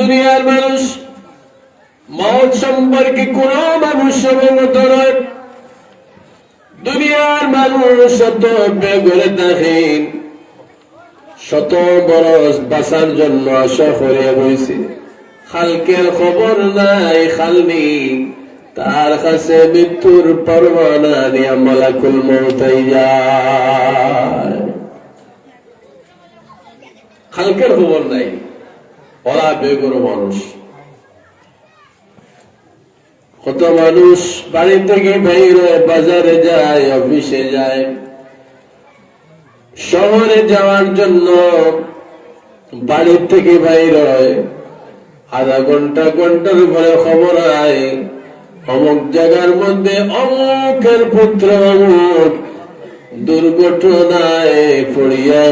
দুনিয়ার মানুষ মওত সম্পর্কে কোন মানুষ অবগত নয়। দুনিয়ার মানুষ শত বেঘরে থাকেন, শত বরস বাঁচার জন্য আশা করে বইছে, খালকের খবর নাই, খাল নেই, তার কাছে মৃত্যুর পরোয়ানা নিয়ে মালাকুল মউত যায়। খালকের খবর নাই, ওরা বেঘর মানুষ। কত মানুষ বাড়ি থেকে বাইর হয়ে বাজারে যায়, অফিসে যায়, শহরে যাওয়ার জন্য বাড়ি থেকে বাইর হয়, আধা ঘন্টা ঘন্টার পরে খবর আয় অমুক জায়গার মধ্যে অমুকের পুত্র অমুক দুর্ঘটনায় পড়িয়া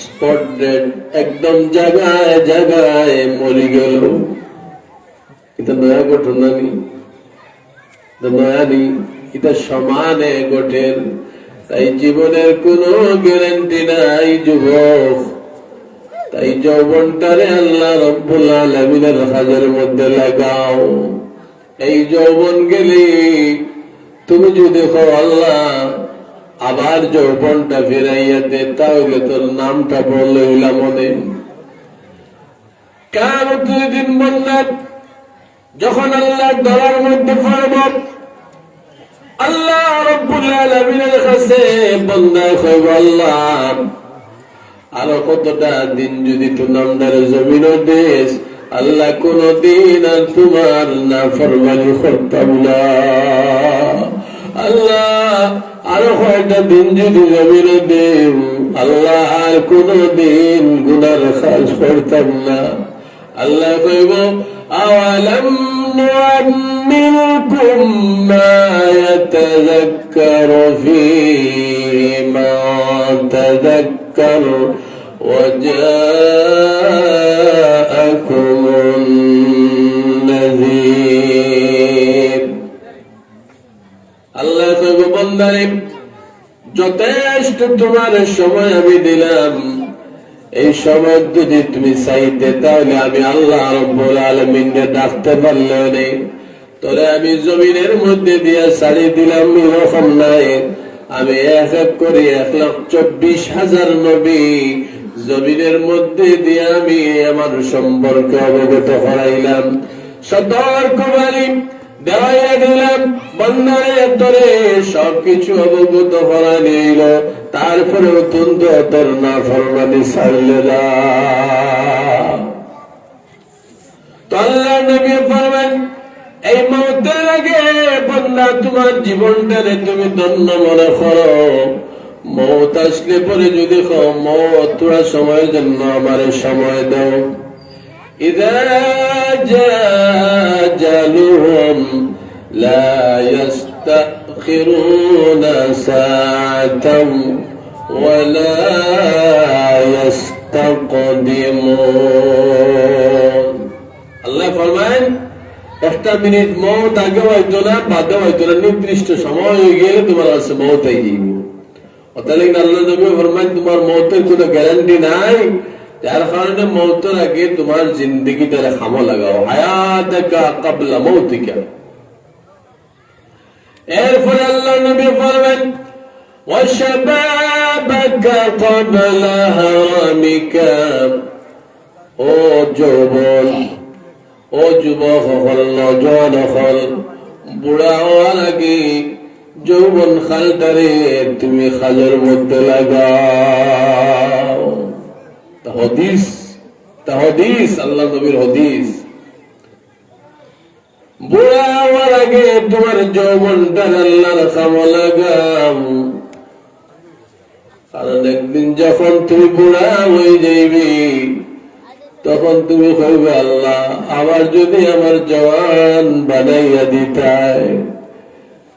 স্পট ডেড, একদম জায়গায় জায়গায় মরে গেল। এটা নয়া ঘটনা নেই, নয়া নেই, এটা সমানে ঘটে। তাই জীবনের কোন গ্যারান্টি নাই যুবক। তাই যৌবনটারে আল্লাহ রব্বুল আলামিনের কাজের মধ্যে লাগাও। এই যৌবন গেলে তুমি যদি দেখো আল্লাহ আবার যৌবনটা ফিরাইয়া দে, তাহলে তোর নামটা বললে হইলা মনে। কিয়ামতের দিন বান্দা যখন আল্লাহর দরবারের মধ্যে পড়ব, আল্লাহ রব্বুল আলামিনের কাছে বান্দা কইব, আল্লাহ আরো কতটা দিন যদি তুই নামদারে জমিনও দেশ, আল্লাহ কোনদিন আর তোমার নাফরমানি করতাম না। আল্লাহ আরো কয়টা দিন যদি জমিনে দেব, আল্লাহ আর কোনদিন গুনার কাজ করতাম না। আল্লাহ কইব, আওয়ালাম নুআম্মিরকুম মা ইয়াতাযাক্কারু ফীহি মান তাযাক্কার ওয়াজাআকুমুন নাযীর। আল্লাহ কইব, বান্দারে যথেষ্ট তোমার সময় আমি দিলাম, এই সময় যদি তুমি চাইতে তাহলে আমি আল্লাহ রাব্বুল আলামিনকে ডাকতে পারলে নেই, তোরে আমি জমিনের মধ্যে দিয়া ছাড়ি দিলাম। এরকম নাই, আমি এক এক করে 1,24,000 নবী জমিনের মধ্যে দিয়ে আমি আমার সম্পর্কে অবগত করাইলাম, সতর্কবাণী দেওয়াইয়া দিলাম। বান্দারে তোরে সবকিছু অবগত করা নিল, তারপরেও তুমি তোর নাফরমানি ছাড়লে না। তো আল্লাহ নবী ফরমান, এই মওতের আগে বান্দা তোমার জীবনটারে তুমি ধন্য মনে করো। মওত আসলে পরে যদি কও, মওত তোরা সময়ের জন্য আমার সময় দাও। ইযা জাআ আজালুহুম লা ইস্তাখিরুনা সাআতান ওয়া লা ইস্তাকদিমুন। আল্লাহ ফরমান, একটা মিনিট মওত আগে হয়তো না, বাদে হয়তো না, নির্দিষ্ট সময় হয়ে গেলে তোমার কাছে মওত হয়ে যাবে। তাহলে আল্লাহ নবী ফরমান, তোমার মওতের কোনো গ্যারান্টি নাই, যার কারণে মওতের আগে তোমার জিন্দেগিটারে খামো লাগাও, হায়াতাকা ক্বাবলা মওতিকা। এরপরে আল্লাহ নবী ফরমান, ওয়া শাবাবাকা ক্বাবলা হারামিকা। ও যৌবন, ও যুবক হল, নওজোয়ান হল, বুড়া হওয়ার আগে যৌবন খালটারে তুমি খালের মধ্যে লাগাও। হদিস আল্লাহ নবীর হদিস। বুড়া হওয়ার আগে তোমার যৌবনটার আল্লাহর কামে লাগাও, কারণ একদিন যখন তুমি বুড়া হয়ে যাইবি, তখন তুমি কইবে, আল্লাহ আবার যদি আমার জওয়ান বানাইয়া দিতায়।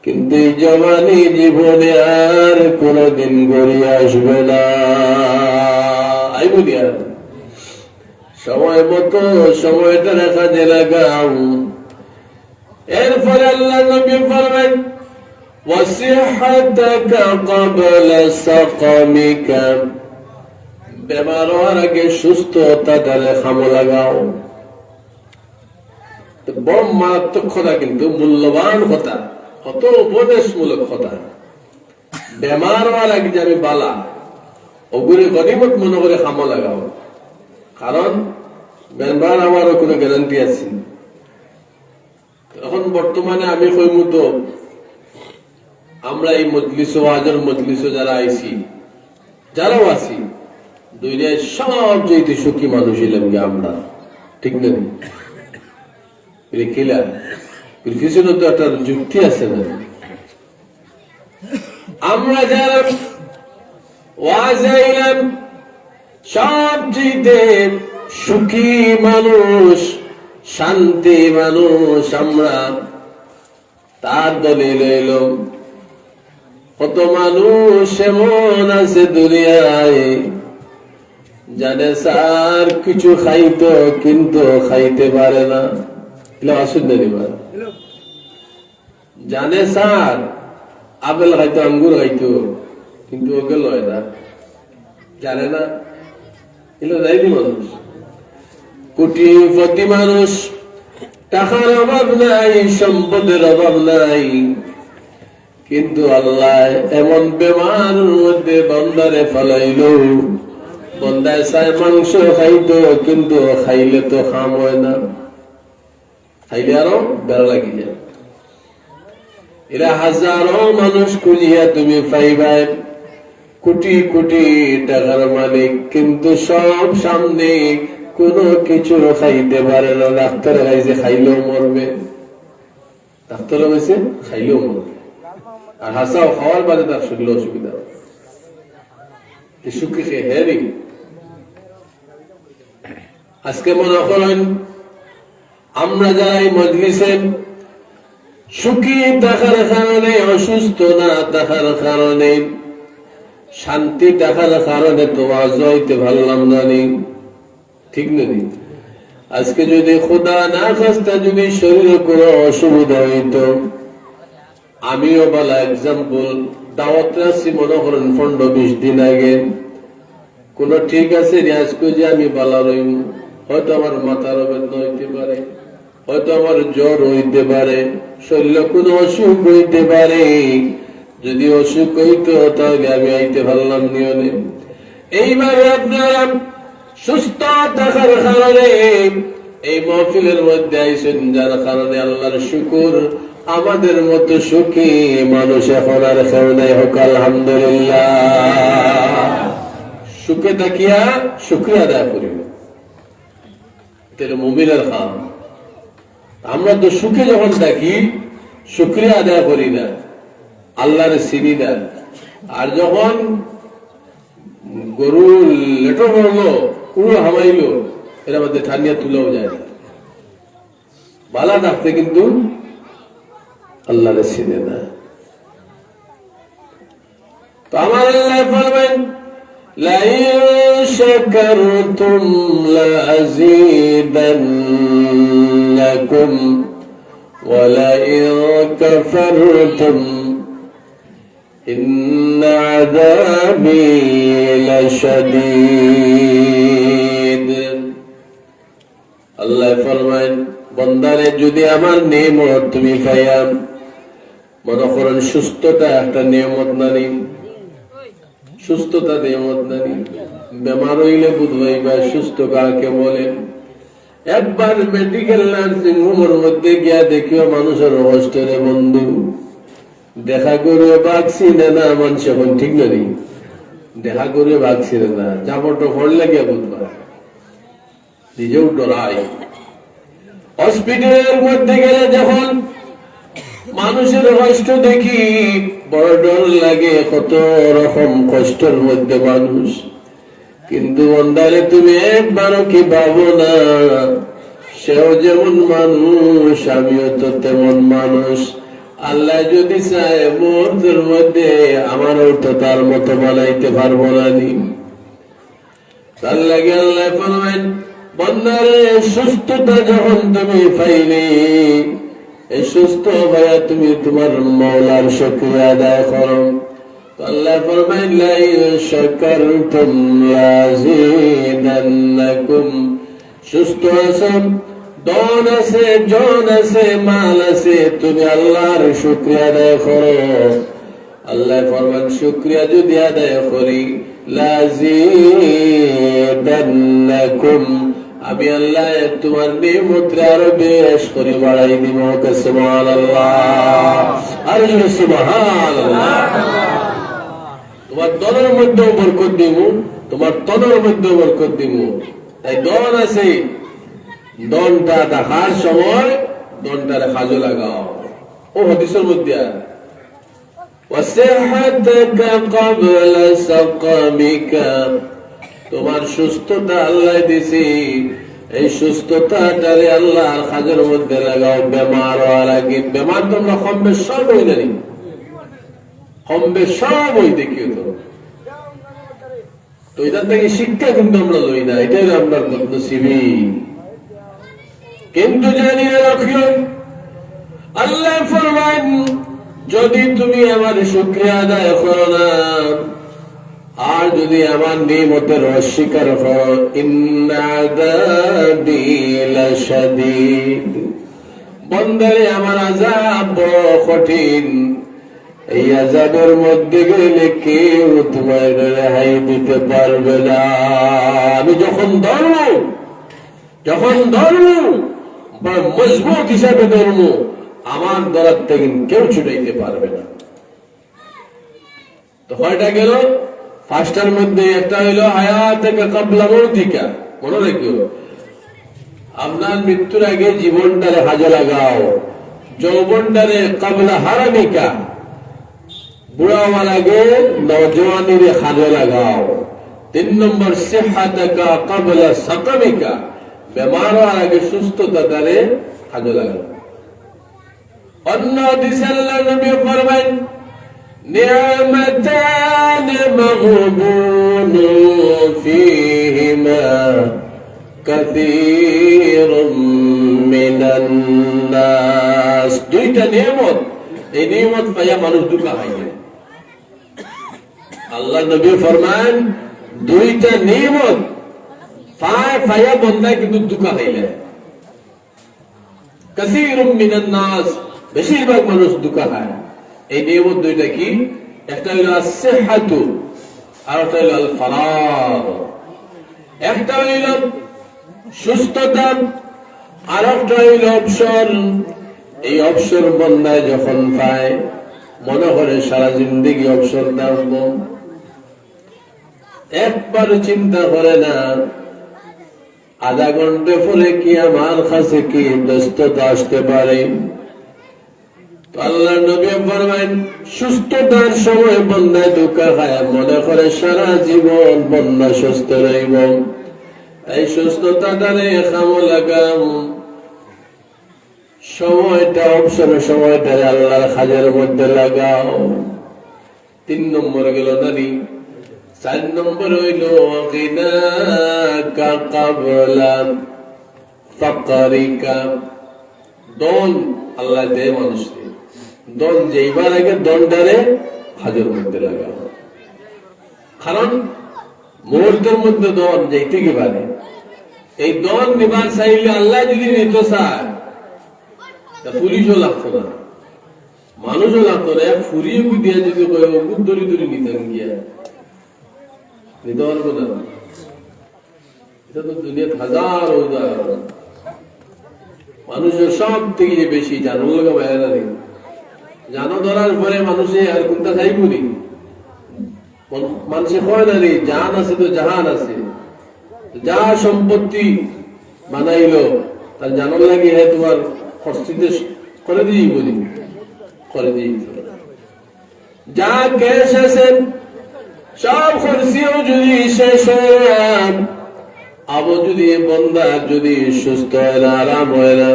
কিন্তু এই জওয়ানি জীবনে আর কোনদিন গড়িয়ে আসবে না। আইবুনি আর সময় মতো সময়টা কাজে লাগাও। এরপরে আল্লাহ নবী ফরমান, ওয়াসিহাতাকা ক্বাবলা সাকামিকা। বেমার হওয়ার আগে সুস্থতাটারে কামে লাগাও। বড় মারাত্মক কথা, কিন্তু মূল্যবান কথা, কত উপদেশমূলক কথা। বেমার হওয়ার আগে যে আমি বালা ওগুলি গরিবত মনে করে খামো লাগাও, কারণ বেমার আমারও কোনো গ্যারান্টি আছে। এখন বর্তমানে আমি কইমু তো আমরা এই মজলিস ওয়াজের মজলিস যারা আইছি, যারাও আছি, দুনিয়ায় সব যেতে সুখী মানুষ এলাম আমরা, ঠিক না? কিলা পিছনে তো একটা যুক্তি আছে না? আমরা যারা ওয়াজ আইলাম সব যেতে সুখী মানুষ, শান্তি মানুষ আমরা, তার দলিল এলো কত মানুষ এমন আছে দুনিয়ায় জানে স্যার কিছু খাইতো কিন্তু খাইতে পারে না। জানে স্যার আপেল খাইতো, আঙ্গুর খাইতো, কিন্তু ওকে লয় না, জানে না। এগুলো যাইনি মানুষ, কোটিপতি মানুষ, টাকার অভাব নাই, সম্পদের অভাব নাই, কিন্তু আল্লাহ এমন বেমার মধ্যে বন্দারে ফেলাইল, বন্দায় চায় মাংস খাইতো কিন্তু খাইলে তো খাম হয় না, খাইলে আরো বেড়া লাগি যায়। এরা হাজারো মানুষ খুঁজিয়া তুমি পাইবাই, কোটি কোটি টাকার মালিক, কিন্তু সব সামনে কোনো কিছু খাইতে পারে না। ডাক্তার খাইছে খাইলেও মরবে, ডাক্তার হয়েছে খাইলেও মরবে, আর হাসাও খাওয়ার বাদে তার শরীর অসুবিধা। সুখী সে হেরি আজকে মনে করেন আমরা যারা এই মজলিসে সুখী থাকার কারণে, অসুস্থ না থাকার কারণে, শান্তি থাকার কারণে তো আজ হইতে পারলাম না, ঠিক নেই? আজকে যদি খোদা না খাস্তা যদি শরীরে কোনো অসুবিধা হইত, আমিও বলা এক্সাম্পল দাওয়াত আসছি মনে করেন 15-20 দিন আগে, কোন ঠিক আছে আজকে যে আমি বালা রইম, হয়তো আমার মাথার বেদনা হইতে পারে, হয়তো আমার জ্বর হইতে পারে, শরীরে কোনো অসুখ হইতে পারে। যদি অসুখ হইতো তাহলে আমি আইতে পারলাম নিয়নে। এইভাবে আপনারা সুস্থ থাকার কারণে এই মহফিলের মধ্যে আইসেন, যার কারণে আল্লাহর শুকুর, আমাদের মতো সুখী মানুষ এখন আর কেউ নাই। হোক আলহামদুলিল্লাহ। সুখে থাকিয়া শুকরিয়া আদায় করিব, এটা মুমিনের কাম। আমরা তো সুখে যখন থাকি শুকরিয়া আদায় করি না, আল্লাহর চিনি না। আর যখন গরু লেটো করলো, কুড়ো হামাইলো, এর মধ্যে ঠান্ডিয়া তুলেও যায় না। বালা থাকতে কিন্তু আল্লাহর চিনে না। তো আমার আল্লাহ বলবেন লাইন শাকারতুম লাযীদান্নাকুম ওয়া লাইন কাফারতুম ইন্না আযাবী লাশাদীদ। আল্লাহ ফরমায় বান্দারে যদি আমার নেয়ামত তুমি পাইয়া, মনে করেন সুস্থতা একটা নিয়ামত নানি, সুস্থতা নিয়ামত নানি, বেমার হইলে বুঝবাইবা সুস্থ কাকে বলে। একবার মেডিকেল নার্সিং হোমের মধ্যে গিয়া দেখিও মানুষের অবস্থরে বন্ধু, দেখা করে বাগছি না মানুষ এখন, ঠিক না? দেখা করে বাগছি না, জামাটো পড়লে গিয়া বুঝবা, নিজেও ডরাই। হসপিটালের মধ্যে গেলে যখন মানুষের কষ্ট দেখি বড় ডর লাগে, কত রকম কষ্টের মধ্যে মানুষ। কিন্তু বন্দারে তুমি একবারও কি ভাবো না সেও যেমন মানুষ, আমিও তো তেমন মানুষ। আল্লাহ যদি চায় মুহূর্তের মধ্যে আমারও তো তার মতো বানাইতে পারবো না। তার লাগে আল্লাহ বলবেন বন্দারে সুস্থতা যখন তুমি পাইলে, এই সুস্থ ভাইয়া তুমি তোমার মওলার শুকরিয়া আদায় করো। আল্লাহ ফরমায় লাইন শাকারতুম লাযীদান্নাকুম। সুস্থ আছেন দন আছে, জন আছে, মাল আছে, তুমি আল্লাহর শুকরিয়া আদায় করো। আল্লাহ ফরমান শুকরিয়া যদি আদায় করি লাযিদান্নাকুম, আমি আল্লাহ তোমার নিয়ামত আরো বেশ করে বাড়াই দিব। সুবহানাল্লাহ, আর সুবহানাল্লাহ। তোমার দনের মধ্যে বরকত দিব, তোমার তনের মধ্যে বরকত দিব। তাই দন আছে, দনটা দেখার সময় দনটারে কাজে লাগাও। ও হাদিসের মধ্যে ওয়াসিহাতাকা ক্বাবলা সাকামিকা, তোমার সুস্থতা আল্লাহ দিছি, এই সুস্থতাটারে আল্লাহর কাজের মধ্যে লাগাও। বেমার হওয়ার আগে, বেমার তোমরা কম বেশ সব হই না, কম বেশ সব হই দেখিও তো এটার থেকে শিক্ষা কিন্তু আমরা লই না, এটাই আপনার নসিবি। কিন্তু জানিয়ে রাখিও আল্লাহ ফরমান যদি তুমি আমার শুকরিয়া আদায় করো না, আর যদি আমার নিয়ামতের অস্বীকার করো, ইন্না আযাবি লাশাদীদ, বন্দারে আমার আযাব বড় কঠিন। এই আযাবের মধ্যে গেলে কেউ তোমার রেহাই দিতে পারবে না। আমি যখন ধর্ম মজবুত হিসাবে ধর্ম, আমার দ্বারা থেকে কেউ ছুটাইতে পারবে না। তো কয়টা গেল? পাঁচটার মধ্যে একটা হইল হায়াতাকা ক্বাবলা মৌতিকা, মনে রাখিও আপনার মৃত্যুর আগে জীবনটারে কাজে লাগাও। যৌবনটারে ক্বাবলা হারামিকা, বুড়া হওয়ার আগে নওজওয়ানিরে কাজে লাগাও। 3 নম্বর সিহাতাকা ক্বাবলা সাকামিকা, বেমার হওয়ার আগে সুস্থতারে কাজে লাগাও। অন্য হাদিসে আল্লাহ নবী ফরমান নি'মাতান মাগবুনুন ফীহিমা কাসীরুম মিনান নাস, দুইটা নিয়ামত, এই নিয়ামত পাইয়া মানুষ দুঃখা হয়। আল্লাহ নবী ফরমান দুইটা নিয়ামত পাইয়া বন্দায় কিন্তু দুঃখা হইলে। কাসীরুম মিনান নাস, বেশিরভাগ মানুষ দুঃখা হয়। এই নিয়ামত দুইটা কি? একটা হইল আসিহাতু, আর একটা হইল আল ফারাগ। একটা হইল সুস্থতা, আর একটা হইল অবসর। এই অবসর বন্দায় যখন পায় মনে করে সারা জিন্দেগি অবসর দাঁড়ব, একবার চিন্তা করে না আধা ঘন্টা পরে কি আমার কাছে কি ব্যস্ততা আসতে পারে। আল্লাহ নবী ফরমান সুস্থতার সময় বন্দায় ধোঁকা খায়, মনে করে সারা জীবন বন্দা সুস্থ রইব। এই সুস্থতাটারে কামে লাগাও, সময়টা অবসরের সময়টা আল্লাহর কাজের মধ্যে লাগাও। 3 নম্বর গেল নানি। 4 নম্বর হইল গিনাকা ক্বাবলা ফাকরিকা, দন আল্লাহ দেয় মানুষকে, দন যেইবার আগে দনটারে কাজের মধ্যে লাগাও। কারণ মুহূর্তের মধ্যে দন যেতে কি পারে। এই দন নিবার চাইলে আল্লাহ যদি নিত চায়, পুলিশও লাগতো না, মানুষও লাগতো না। ফুরিয়ে দিয়ে যদি ওগুদ দড়ি দড়ি নিতেন গিয়া, নিতে পারবো না। এটা তো দুনিয়ার হাজার উদাহরণ। মানুষের সব থেকে বেশি জানো লাগা বাইরে নেই, জানো ধরার পরে মানুষে আর কোনটা যাই করি। মানুষে কয় না রে জান আছে তো জাহান আছে, যা সম্পত্তি বানাইলো তার জানার লাগে হ্যাঁ তোমার খরচিতে করে দিই বলি, করে দিই। যা ক্যাশ আছে সব খরচিও যদি শেষ হয়, আবার যদি বন্দা যদি সুস্থ হয় না, আরাম হয় না,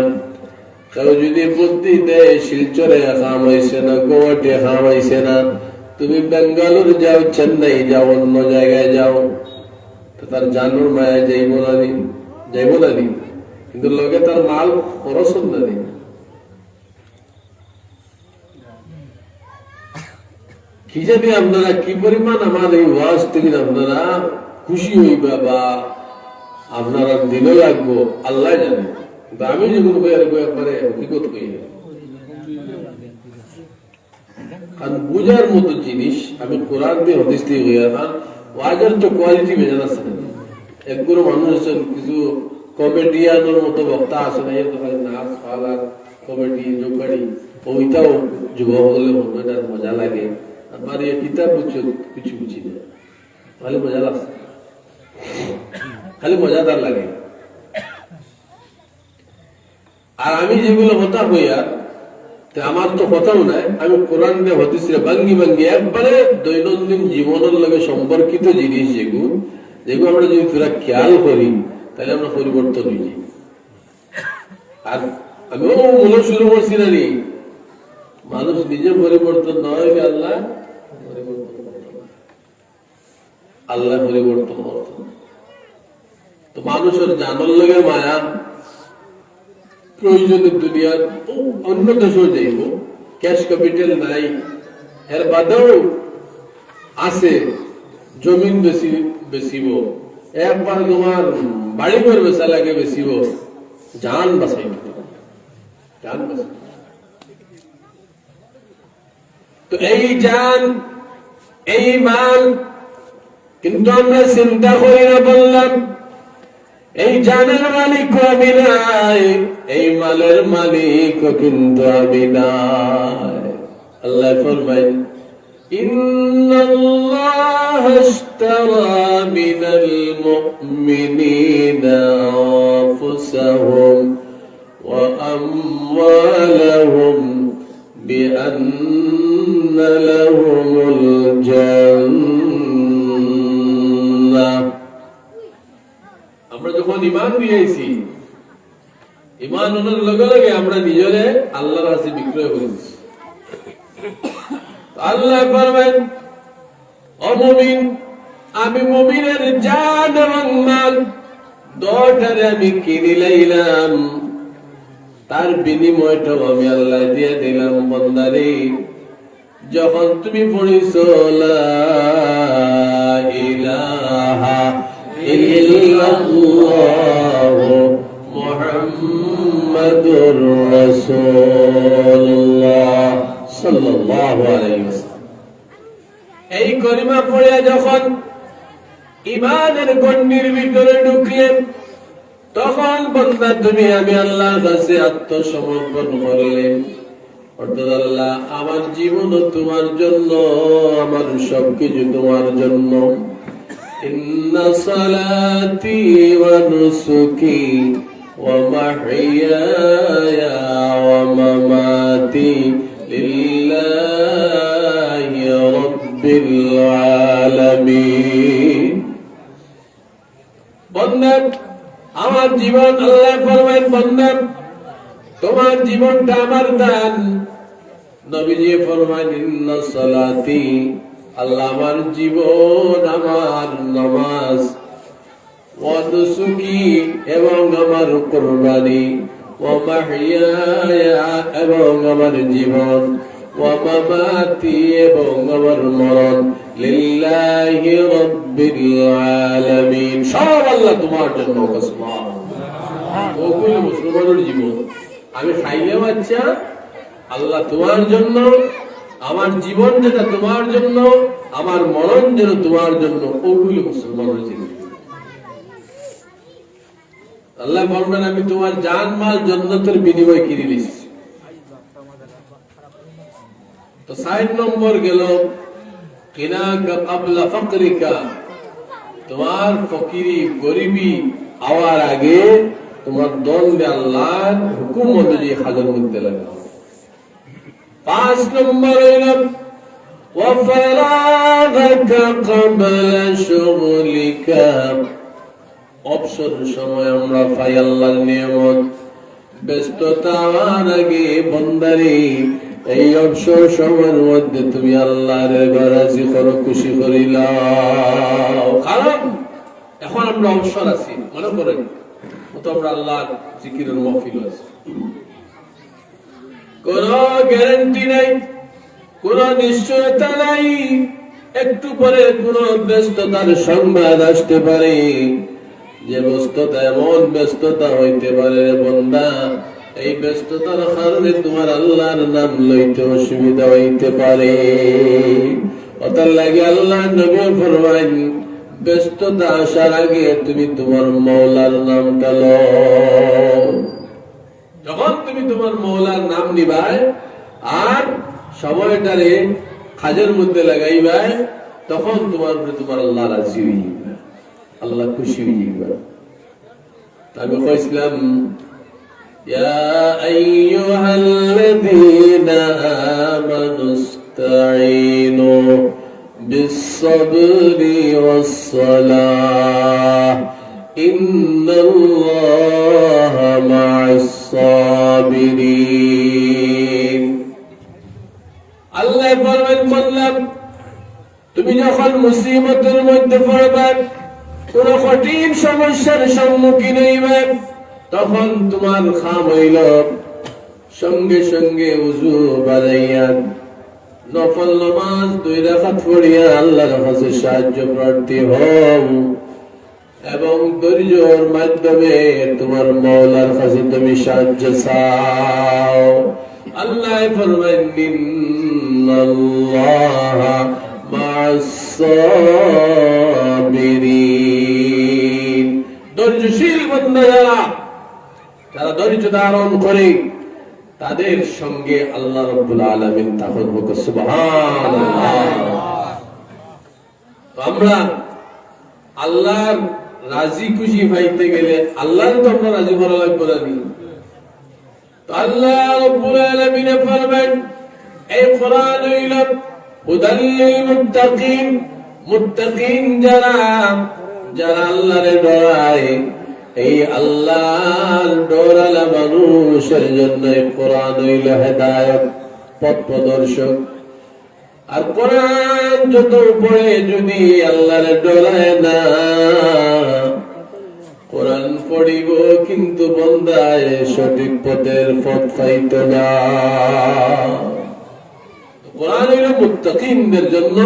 কেউ যদি বুদ্ধি দেয় শিলচরে খামাইছে না, গোয়াটে খামাইছে না, তুমি বেঙ্গালুরু যাও, চেন্নাই যাও, অন্য জায়গায় যাও, তো তার জানুর মায়া যাইব না নি, কিন্তু লোকে তার মাল খরচ না নি। কি জানি আপনারা কি পরিমাণ আমার এই ওয়াজ থেকে আপনারা খুশি হইবা বা আপনারা দিলে লাগবো আল্লাহ জানে। আমি যেগুলো একবারে হকিকত কই না, কারণ বুঝার মতো জিনিস আমি কোরআন দিয়ে হদিস দিয়ে হইয়া না, ওয়াজের তো কোয়ালিটি বেজান আছে না। একগুলো মানুষ আছেন কিছু কমেডিয়ানের মতো বক্তা আছে না, এর তো খালি নাচ ফালার কমেডি জোকারি ওইটাও যুব হলে মনের মজা লাগে। আমার এই কিতাব কিছু বুঝি না, খালি মজা লাগছে, খালি মজাদার লাগে। আর আমি যেগুলো কথা হইয়া আমার তো কথাও নাই, আমি কোরআন দিয়ে হতিস ভাঙ্গি ভাঙ্গি একবারে দৈনন্দিন জীবনের লগে সম্পর্কিত জিনিস যেগুলো আমরা যদি তোরা খেয়াল করি তাহলে আমরা পরিবর্তন হয়ে যাই। আর আমিও মনে শুরু করছি না নি, মানুষ নিজে পরিবর্তন নয়, আল্লাহ পরিবর্তন করত, আল্লাহ পরিবর্তন করত। তো মানুষের জানার লগে মায়া প্রয়োজনের দুনিয়ার অন্য দেশও যাইব, ক্যাশ ক্যাপিটাল নাই, এর বাদেও আছে জমিন বেচিব, একবার তোমার বাড়ি ঘর বেচা লাগে বেচিব, জান বাঁচাই জান বাঁচাই। তো এই জান এই মাল কিন্তু আমরা চিন্তা করি না, বললাম এই জানের মালিক আমি নাই, এই মালের মালিক কিন্তু আমি নাই। আল্লাহ ফরমায় ইন্নাল্লাহা ইশতারা মিনাল মুমিনিনা আনফুসাহুম ওয়া আমওয়ালাহুম বিআন্না লাহুমুল জান্নাহ। আমরা যখন ইমান নিয়েছি, ইমান আনার লগে লগে আমরা নিজরে আল্লাহর কাছে বিক্রয় করেছি। আল্লাহ বলবেন ও মুমিন, আমি মুমিনের জান এবং মাল দুটারে আমি কিনে লইলাম, তার বিনিময়টাও আমি আল্লাহ দিয়ে দিলাম। বান্দারে যখন তুমি পড়িছো লা ইলাহা ইল্লাল্লাহু মুহাম্মাদুর রাসূলুল্লাহ সাল্লাল্লাহু আলাইহি ওয়াসাল্লাম, এই কলিমা পড়ে যখন ঈমানের গণ্ডির ভিতরে ঢুকলেন, তখন বান্দা তুমি আমি আল্লাহর কাছে আত্মসমর্পণ করলেন। অর্থাৎ আল্লাহ আমার জীবনও তোমার জন্য, আমার সবকিছু তোমার জন্য। ইন্না সালাতি ওয়া নুসুকি ওয়া মাহইয়ায়া ওয়া মামাতি লিল্লাহি রাব্বিল আলামিন। বান্দা আমার জীবন, আল্লাহ ফরমান বান্দা তোমার জীবনটা আমার দান। নবীজি ফরমান ইন্না সালাতি, আল্লাহ আমার জীবন, আমার নামাজ, ওয়া নুসুকি এবং আমার কুরবানি, ওয়া মাহইয়ায়া এবং আমার জীবন, ওয়া মামাতি এবং আমার মরণ, লিল্লাহি রাব্বিল আলামিন, সব আল্লাহ তোমার জন্য। ওগুলো মুসলমানের জীবন, আমি খাইলে বাচ্চা আল্লাহ তোমার জন্য, আমার জীবন যেটা তোমার জন্য, আমার মরণ যেন তোমার জন্য, ওগুলো মুসলমানের জীবন। আল্লাহ বলবেন আমি তোমার জান মাল জান্নাতের বিনিময় কিনে নিয়েছি। তো ৬০ নম্বর গেল কিনাকা ক্বাবলা ফাকরিকা, তোমার ফকিরি গরিবি আওয়ার আগে তোমার দণ্ডে আল্লাহর হুকুম অনুযায়ী হাজার মধ্যে লাগাও। ৫ নম্বর হইল ওয়া ফারাগাকা ক্বাবলা শুগলিকা, অবসর সময় আমরা পাই আল্লাহর নিয়ামত, ব্যস্ততার আগে বন্দারে এই অবসর সময়ের মধ্যে তুমি আল্লাহর রাজি করো, খুশি করিলাও। কারণ এখন আমরা অবসর আছি, মনে করেন তো আমরা আল্লাহর জিকিরের মাহফিল আছি, কোন গ্যারান্টি নাই, কোন নিশ্চয়তা নাই, একটু পরে কোন ব্যস্ততার সংবাদ আসতে পারে, যে ব্যস্ততা এমন ব্যস্ততা হইতে পারে বান্দা, এই ব্যস্ততার কারণে তোমার আল্লাহর নাম লইতে অসুবিধা হইতে পারে। ওটার লাগে আল্লাহ নবী ফরমাইন, ব্যস্ততা আসার আগে তুমি তোমার মওলার নামটা লও। যখন তুমি তোমার মওলার নাম নিবাই আর সময়টারে কাজের মধ্যে লাগাইবাই, তখন তোমার আল্লাহ রাজি হইবে, আল্লাহ খুশি হইবে। আমি কইছিলাম, ইয়া আইয়ুহাল্লাযীনা আমানু ইসতাঈনু বিস-সাবরি ওয়াস-সালাহ ইন্নাল্লাহা মা'আস-সাবিরিন। আল্লাহ ফরমান, বললাম তুমি যখন মুসিবতের মধ্যে পড়বে, কোন কঠিন সমস্যার সম্মুখীন হইবে, তখন তোমার কাম হইল সঙ্গে সঙ্গে ওযু বানাইয়া নফল নামাজ 2 রাকাত পড়িয়া আল্লাহর কাছে সাহায্য প্রার্থী হও এবং ধৈর্যের মাধ্যমে তোমার মওলার কাছে তুমি সাহায্য চাও। আল্লাহ ফরমান, ইন্নাল্লাহা মা'আস-সাবিরিন। ধৈর্যশীল বান্দা যারা ধৈর্য ধারণ করে, তাদের সঙ্গে আল্লাহ রাব্বুল আলামিন তখন হোক সুবহানাল্লাহ। আমরা আল্লাহর রাজি খুশি পাইতে গেলে আল্লাহর তো আমরা রাজি করা লাগবে না। তো আল্লাহ রাব্বুল আলামিন ফরমান, এই কোরআন হইল হুদাল লিল মুত্তাকিন। মুত্তাকিন যারা আল্লাহরে ডরায়, এই আল্লাহর ডরালা মানুষের জন্য কোরআন হইল হেদায়েত, পথ প্রদর্শক। আর কোরআন যত পড়ে যদি আল্লাহরে ডরায় না, কোরআন পড়িব কিন্তু বান্দায় সঠিক পথের পথ পাইত না। কোরআন হইল মুত্তাকিনদের জন্য,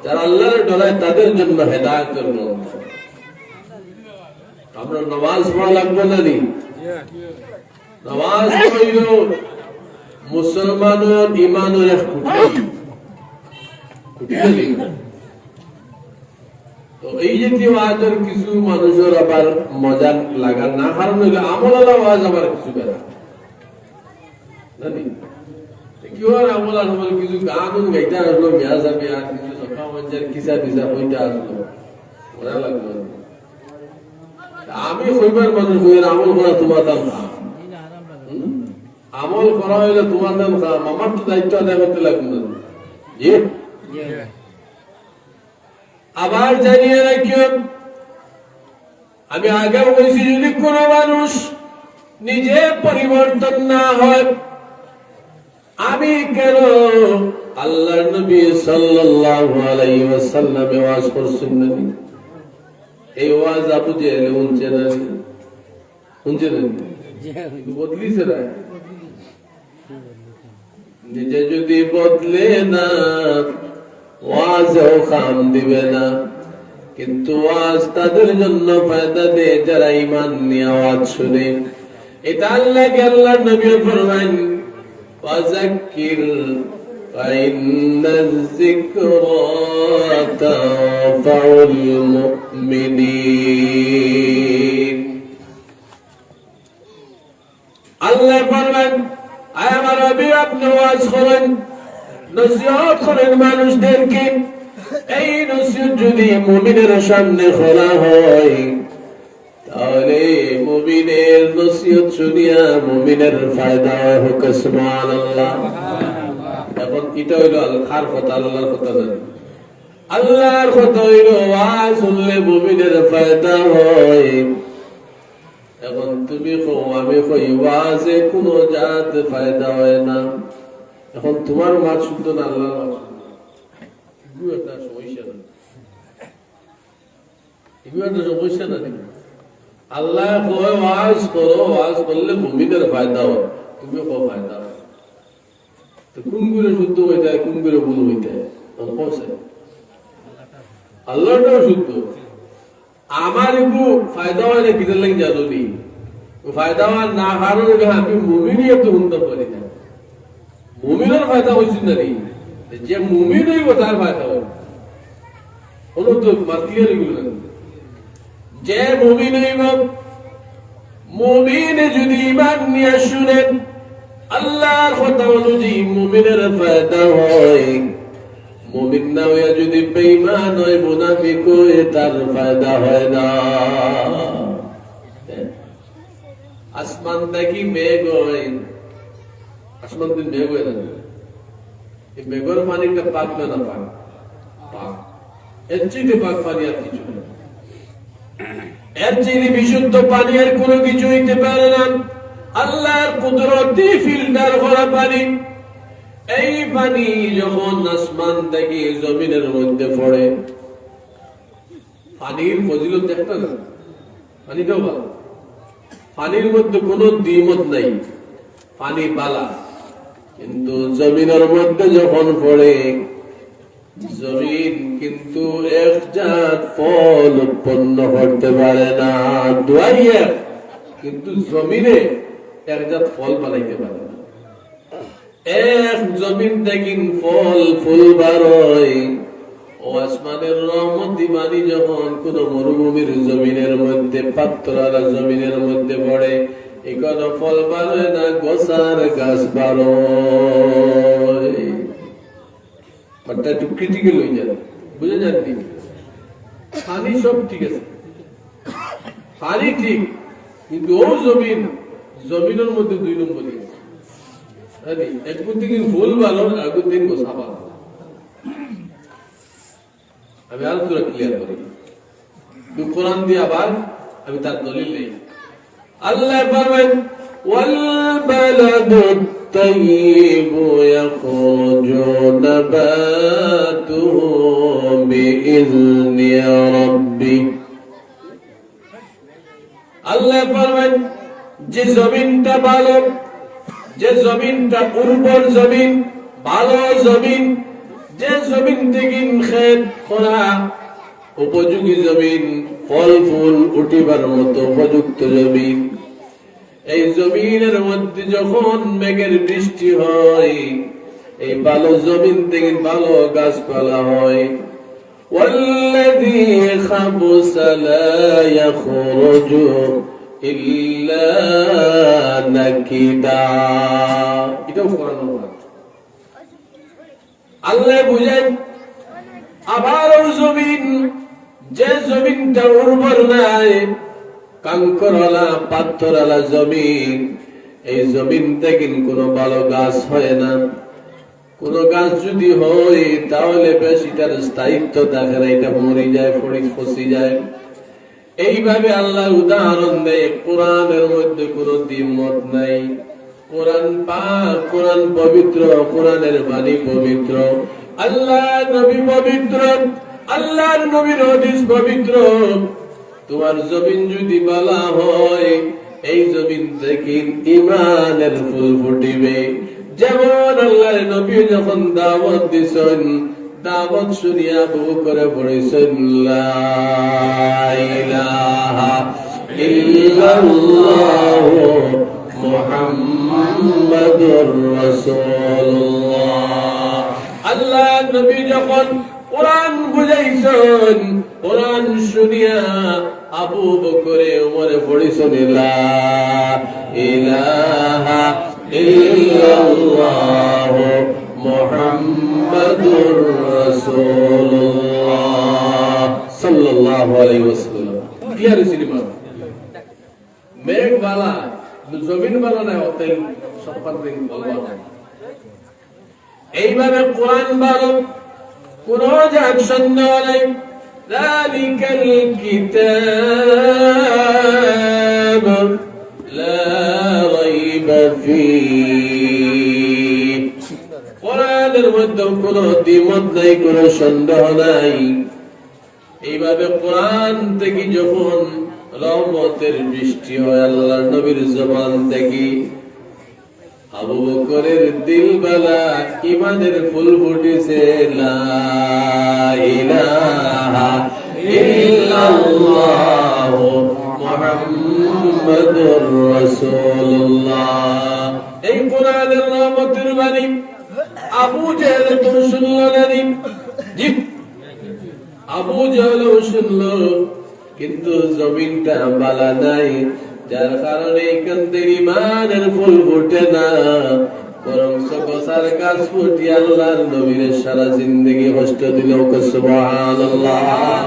যারা আল্লাহরে ডরায় তাদের জন্য হেদায়েতের গ্রন্থ। আমরা নামাজ পড়া লাগবে না নি? নামাজ হইল মুসলমানের ইমানের এক খুঁটি। তো এই জাতীয় আওয়াজের কিছু মানুষের আবার মজা লাগার না কারণ হইলে আমল আওয়াজ আবার কিছু বেড়া জানি কি হয়। আমল আমল কিছু গান গাইতে আসলো, মেয়া যাবে, আর কিছু সকাল মঞ্জের কিসা পিসা হইতে আসলো, মজা লাগলো। আমি হইবার মানুষ হইলে আমল করা তোমার দাম খা, আমল করা হইলে তোমার দাম খা। আমার তো দায়িত্ব আদায় করতে লাগবে না। আবার জানিয়ে রাখিও, আমি আগে বলছি, যদি কোন মানুষ নিজে পরিবর্তন না হয়, আমি কেন আল্লাহর নবী সাল্লাল্লাহু আলাইহি ওয়াসাল্লাম ওয়াজ করছেন না? এই ওয়াজ আবু জেহেল শুনছে না? শুনছে না? বদলিছে না? নিজে যদি বদলে না, ওয়াজও কাম দিবে না। কিন্তু ওয়াজ তাদের জন্য ফায়দা দেয় যারা ঈমান নিয়ে ওয়াজ শুনে। এটা আল্লাহকে আল্লাহর নবী ফরমান, ওয়াযাক্কির ফাইন্নায যিকরা তানফাউল মুমিনিন। আল্লাহ ফরমান, আয় আমার নবী আপনি ওয়াজ করেন, নসিহত করেন মানুষদেরকে। এই নসিহত যদি মুমিনের সামনে করা হয়, তাহলে মুমিনের নসিহত শুনিয়া মুমিনের ফায়দা হোক। সুবহানাল্লাহ। এখন এটা হইল আল্লাহর কথা, আল্লাহর কথা না। আল্লাহর কথা হইল ওয়াজ শুনলে মুমিনের ফায়দা হয়। এখন তুমি কও, আমি কই ওয়াজে কোনো জাত ফায়দা হয় না। এখন তোমার মাছ শুদ্ধ না, আল্লাহর মাছ শুদ্ধ, একটা সমস্যা না, এগুলো একটা সমস্যা না। আল্লাহ কয় ওয়াজ করো, ওয়াজ করলে মুমিনের ফায়দা হয়, তুমি কো ফায়দা হয়। তো কোন করে শুদ্ধ হয়ে যায়, কোন করে ভুল হয়ে যায়? আল্লাহটাও শুদ্ধ, আমার একটু ফায়দা হয় না কিদের লাগে জানি ফায়দা হওয়ার না হারো আমি মুমিনই একটু উন্নত করি না মুমিনের ফায়দা হয়েছিল না যে মুমিন হইব তার ফায়দা হবে কোনো তো ক্লিয়ার এগুলো না যে মুমিন হইব মুমিনে যদি ইমান নিয়ে শুনেন আল্লাহর কথা অনুযায়ী মুমিনের ফায়দা হয় মুমিন না হইয়া যদি বেঈমান হয় মুনাফিক হয় তার ফায়দা হয় না আসমান দেখি মেঘ হয় আসমান দিন মেঘ হয়ে না এই মেঘের পানিটা পাক না পাক পাক এর চেয়ে পাক পানি আর কিছু না এর চেয়ে বিশুদ্ধ পানি আর কোনো কিছু হইতে পারে না আল্লাহর কুদরতে ফিল্টার করা পানি এই পানি যখন আসমান থেকে জমিনের মধ্যে পড়ে পানির ফজিলত একটা না পানিটাও ভালো পানির মধ্যে কোনো দ্বিমত নাই পানি বালা কিন্তু জমিনের মধ্যে যখন পড়ে জমিন কিন্তু এক জাত ফল উৎপন্ন করতে পারে না দোয়াইয়া কিন্তু জমিনে এক জাত ফল বানাইতে পারে না এক জমিন দেখিন ফল ফুল বারয় ও আসমানের রহমতি বাণী যখন কোন মরুভূমির জমিনের মধ্যে পাত্রালা জমিনের মধ্যে পড়ে এখানে ফল বারয় না গোসার গাছ বারয় একটু ক্রিটিক্যাল হয়ে যাবে বুঝে যাননি পানি সব ঠিক আছে পানি ঠিক কিন্তু ও জমিনের মধ্যে দুই নম্বর একদিন থেকে ফুল ভালো একদিন দিন গোসা ভালো আমি আর তোরা ক্লিয়ার করি কোরআন দিয়ে আবার আমি তার দলিল নেই আল্লাহ বলেন ওয়াল বালাদুত তাইয়িবু ইয়াখরুজু নাবাতুহু বিইذনি রাব্বি আল্লাহ বলেন যে জমিনটা ভালো যে জমিনটা উর্বর জমিন ভালো জমিন যে জমিন থেকে খেত করা উপযোগী জমিন ফল ফুল উঠিবার মতো উপযুক্ত জমিন এই জমিনের মধ্যে যখন মেঘের বৃষ্টি হয় এই ভালো জমিন থেকে ভালো গাছপালা হয় والذي خبث لا يخرج إلا نكدا এটাও কোরআন আল্লাহ বুঝেন আবার জমিন যে জমিনটা উর্বর নাই কাঙ্করওয়ালা পাথরওয়ালা জমিন এই জমিন থেকে কোনো ভালো গাছ হয় না কোন গাছ যদি হয় তাহলে বেশ এটার স্থায়িত্ব দেখে না এটা মরে যায় ফসি যায় এইভাবে আল্লাহ উদাহরণ দেয় কোরআনের মধ্যে কোনো দ্বিমত নাই কোরআন পাক কোরআন পবিত্র কোরআনের বাণী পবিত্র আল্লাহ নবী পবিত্র আল্লাহর নবীর হাদিস পবিত্র তোমার জমিন যদি বালা হয় এই জমিন থেকে ঈমানের ফুল ফুটিবে যেমন আল্লাহর নবী যখন দাওয়াত দিছেন দাওয়াত শুনিয়া বহু করে পড়েছেন লা ইলাহা ইল্লাল্লাহু মুহাম্মাদুর রাসূলুল্লাহ আল্লাহ নবী যখন কোরআন বুঝাইছেন কোরআন শুনিয়া আবু বকরে ওমরে পড়েছেন লা ইলাহা ইল্লাল্লাহু মুহাম্মাদুর রাসূলুল্লাহ সাল্লাল্লাহু আলাইহি ওয়াসাল্লাম ক্লিয়ার সিনেমা মেঘ বালা জমিন বালা না ওতেই সফর দিন বলবা এইভাবে কোরআন বারো কোন জাত সন্দেহ নেই যালিকাল কিতাব লা রাইবা ফীহি কোরআনের মধ্যে কোনো দ্বিমত নাই কোনো সন্দেহ নাই এইভাবে কোরআন থেকে যখন রহমতের বৃষ্টি হয় আল্লাহর নবীর জবান থেকে আবু বকরের দিলবালা ঈমানের ফুল ফুটেছে লা ইলাহা ইল্লাল্লাহ ইল্লাল্লাহু মুহাম্মাদুর রাসূলুল্লাহ। এই কোরআনের রহমতের বাণী আবু জেহেল তো শুনল না, জি আবু জেহেল শুনল, কিন্তু জমিনটা বালা নাই, যার কারণে এখান থেকে ইমানের ফুল ফুটে না, বরং গোছার গাছ ফুটি আল্লাহর নবীর সারা জিন্দগি কষ্ট দিল। সুবহানাল্লাহ।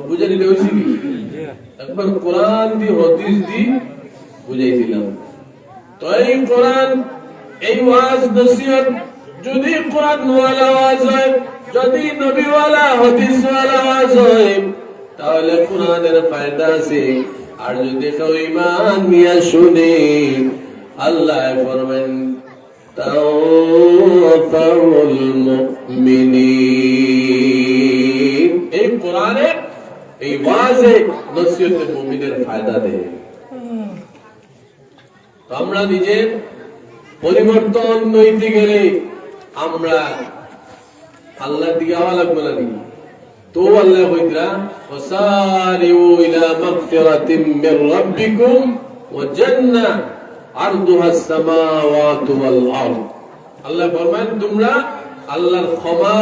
বুঝে নিলে হয়েছে কি? একবার কোরআন দিয়ে হাদিস দিয়ে বুঝাই দিলাম। তো এই কোরআন, এই ওয়াজ নসিহত যদি কোরআন ওয়ালা ওয়াজ হয়, যদি নবী ওয়ালা হাদিস ওয়ালা ওয়াজ হয়, তাহলে কোরআনের ফায়দা আছে। আর যদি কেউ ঈমান নিয়ে শুনে, আল্লাহ ফরমান তাওফাউল মুমিনিন। এই কোরআনে, এই ওয়াজে নসিহতে মুমিনের ফায়দা দেয়। তো আমরা নিজের পরিবর্তন নইতে গেলে আমরা আল্লাহর দিকে আওয়া লাগবে না। তো আল্লাহ কইরা ওয়াসারিউ ইলা মাগফিরাতিম মির রাব্বিকুম ওয়া জান্নাহ আরদুহাস সামাওয়াতু ওয়াল আরদ। আল্লাহ ফরমান তোমরা আল্লাহর ক্ষমা,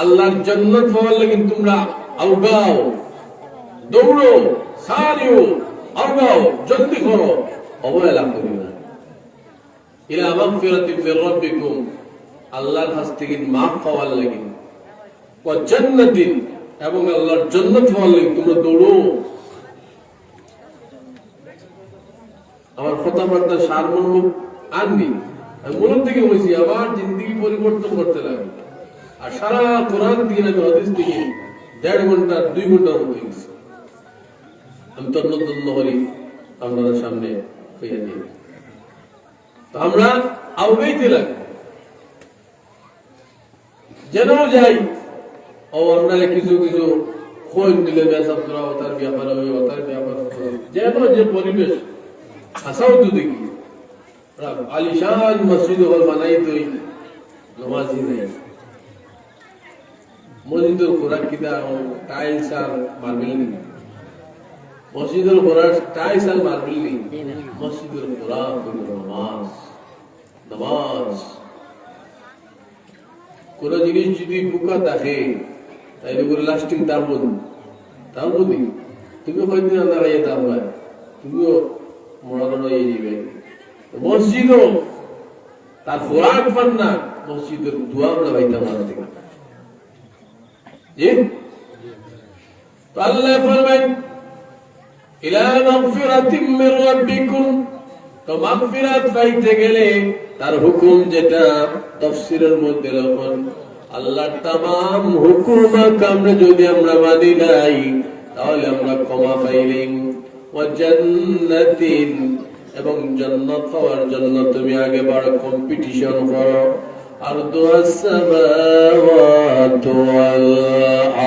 আল্লাহর জান্নাত পাওয়ার লাগি তোমরা আগাও, দৌড়ো, সারিউ, আগাও, জলদি করো, অবহেলা করো না। ইলা মাগফিরাতিম মির রাব্বিকুম, আল্লাহর কাছ থেকে মাফ পাওয়ার লাগি, ওয়া জান্নাতিন, এবং আল্লাহর জান্নাত পাওয়ার লাগি তোমরা দৌড়ো। আমার কথাবার্তা সারমর্ম আননি, আমি মূলত থেকে বলছি আমার জিন্দগি পরিবর্তন করতে লাগে। আর সারা কোরআন থেকে আমি হাদিস থেকে 1.5 ঘন্টা 2 ঘন্টার মতো হয়ে গেছি। আমি তন্ন করি আপনাদের সামনে হইয়া দিই। তো আমরা আউগাইতে লাগে, যেন যাই ও আপনারা কিছু কিছু খোঁজ দিলে বেসাবরা ওতার ব্যাপার হবে, ওতার ব্যাপার যেন যে পরিবেশ আসাও তো দেখি আলিশান মসজিদ হল বানাই তো নমাজি নেই, মসজিদের খোরাক কিনা টাইলস আর মার্বেল নেই, মসজিদের খোরাক টাইলস আর মার্বেল নেই, মসজিদের খোরাক নামাজ। নামাজ কোন জিনিস যদি বুকা থাকে তাইলে করে লাস্টিং তার বুঝি তুমি হয়তো আল্লাহ ভাইয়া তার ভাই তুমিও মরানো হয়ে যাবে। মসজিদও তার খোরাক পান না, মসজিদের দোয়া আমরা ভাইতাম না থেকে। তো আল্লাহ ফরমান ইলা মাগফিরাতিম মির রাব্বিকুম, তো মাগফিরাত পাইতে গেলে তার হুকুম যেটা তাফসীরের মধ্যে লক্ষণ, আল্লাহর तमाम হুকুম আমরা যদি আমরা মানি নাই তাহলে আমরা ক্ষমা পাইলাম। ওয়া জান্নাতিন, এবং জান্নাত পাওয়ার জন্য তুমি আগে বড় কম্পিটিশন করো। আরদুহাস সামাওয়াতু ওয়াল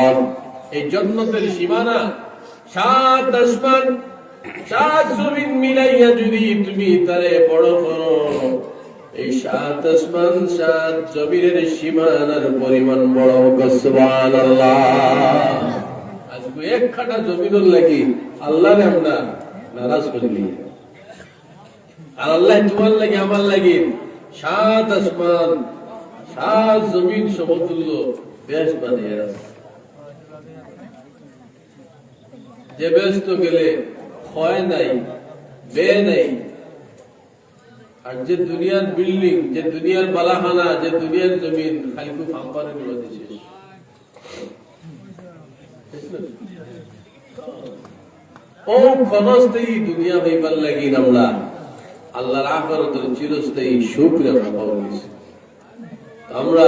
আরদ, এই জান্নাতের সীমানা 7 আসমান 7 জমিন মিলাইয়া যদি তুমি তারে বড় করো, এই 7 আসমান 7 জমিনের সীমানার পরিমাণ বড় হোক। সুবহানাল্লাহ। আজকে এক খাটা জমিনের লাগি আল্লাহরে আমরা নারাজ করিলি, আর আল্লাহ তোমার লাগি আমার লাগি 7 আসমান 7 জমিন সমতুল্য বেশ বানিয়ে রাখে। যে ব্যস্ত গেলে ক্ষয় নাই, বে নাই, আর যে দুনিয়ার বিল্ডিং, যে দুনিয়ার বালাখানা, যে দুনিয়ার জমিন খালি খুব আম্পারে গুলো দিছে। ও ক্ষণস্থায়ী দুনিয়া হইবার লাগি আমরা আল্লাহর আখিরাতের চিরস্থায়ী সুখ রেখা পাওয়া গেছে। আমরা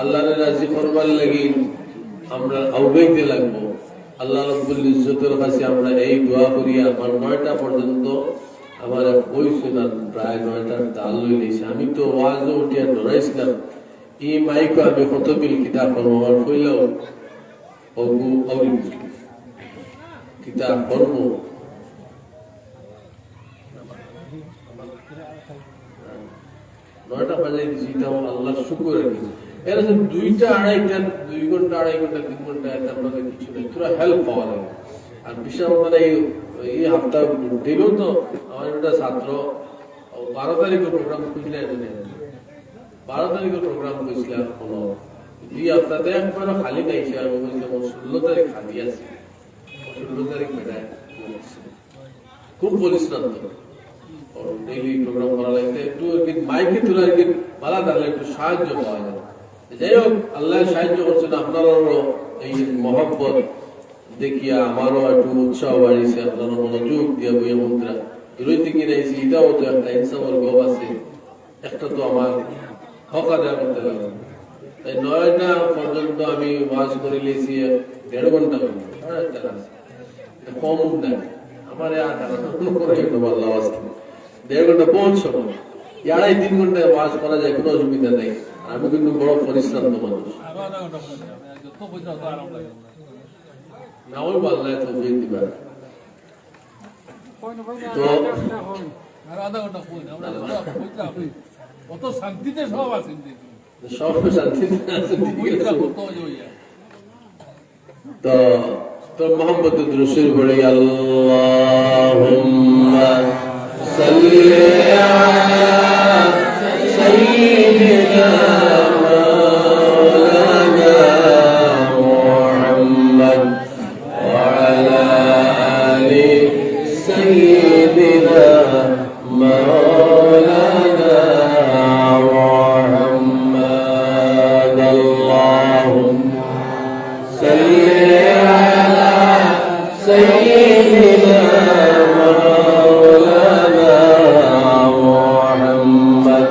আল্লাহর রাজি করবার লাগি আমরা আউগাইতে লাগবো। আল্লাহ রাব্বুল ইজ্জতের কাছে আমরা এই দোয়া করি। আমার 9টা পর্যন্ত আমার বইছে না, প্রায় 9টার দাল লইছে। আমি তো ওয়াজও উঠিয়া ডরাইছিলাম, এই মাইকো আমি কত বিল কিতাব করবো, আমার কইলাও অগু অগু কিতাব করবো। নয়টা বাজাই দিছি, তাও আল্লাহর শুকর আর কি এরা 2-2.5 ঘন্টা 3 ঘন্টা আপনাদের কিছু নেই, তোরা হেল্প পাওয়া লাগে। আর বিশাল মানে এই হপ্তাহ দিলেও তো আমার একটা ছাত্র 12 তারিখের প্রোগ্রাম খুঁজলে 12 তারিখের প্রোগ্রাম খুঁজলে কোনো 2 হপ্তাহতে একবার খালি নাই, সে আমি বলছি 16 তারিখ খালি আছে, 16 তারিখ বেড়ায় খুব পরিশ্রান্ত ডেইলি প্রোগ্রাম করা লাগবে। একটু মাইকে তুলে পালা তাহলে একটু সাহায্য পাওয়া যায়। যাই হোক, আল্লাহ সাহায্য করছেন, আপনারও এই মহব্বত দেখিয়া আমারও একটু উৎসাহ বাড়িয়েছে, আপনারা মনোযোগ দিয়া বইয়া মুদ্রা দূরৈতে কিনেছি, এটাও তো একটা ইনসামের গব আছে, একটা তো আমার হক আদায় করতে লাগবে। তাই 9টা পর্যন্ত আমি ওয়াজ করে নিয়েছি 1.5 ঘন্টা কম দেয় আমার 1.5 ঘন্টা বহুত সময়, 2.5-3 ঘন্টায় ওয়াজ করা যায়, কোনো অসুবিধা নেই। আমি কিন্তু বড় পরিশ্রান্ত মানুষ, নাও বললে তো বুঝতে পারে। তো অত শান্তিতে সব আছে, সব শান্তিতে আছে। তো তোর মোহাম্মদ রসুল বলে আল্লাহুম্মা সাল্লি আলা সাইয়্যিদিনা মাওলানা মুহাম্মদ ওয়া আলা আলি সাইয়্যিদিনা মাওলানা মুহাম্মদ। আল্লাহুম্মা সাল্লি আলা সাইয়্যিদিনা মাওলানা মুহাম্মদ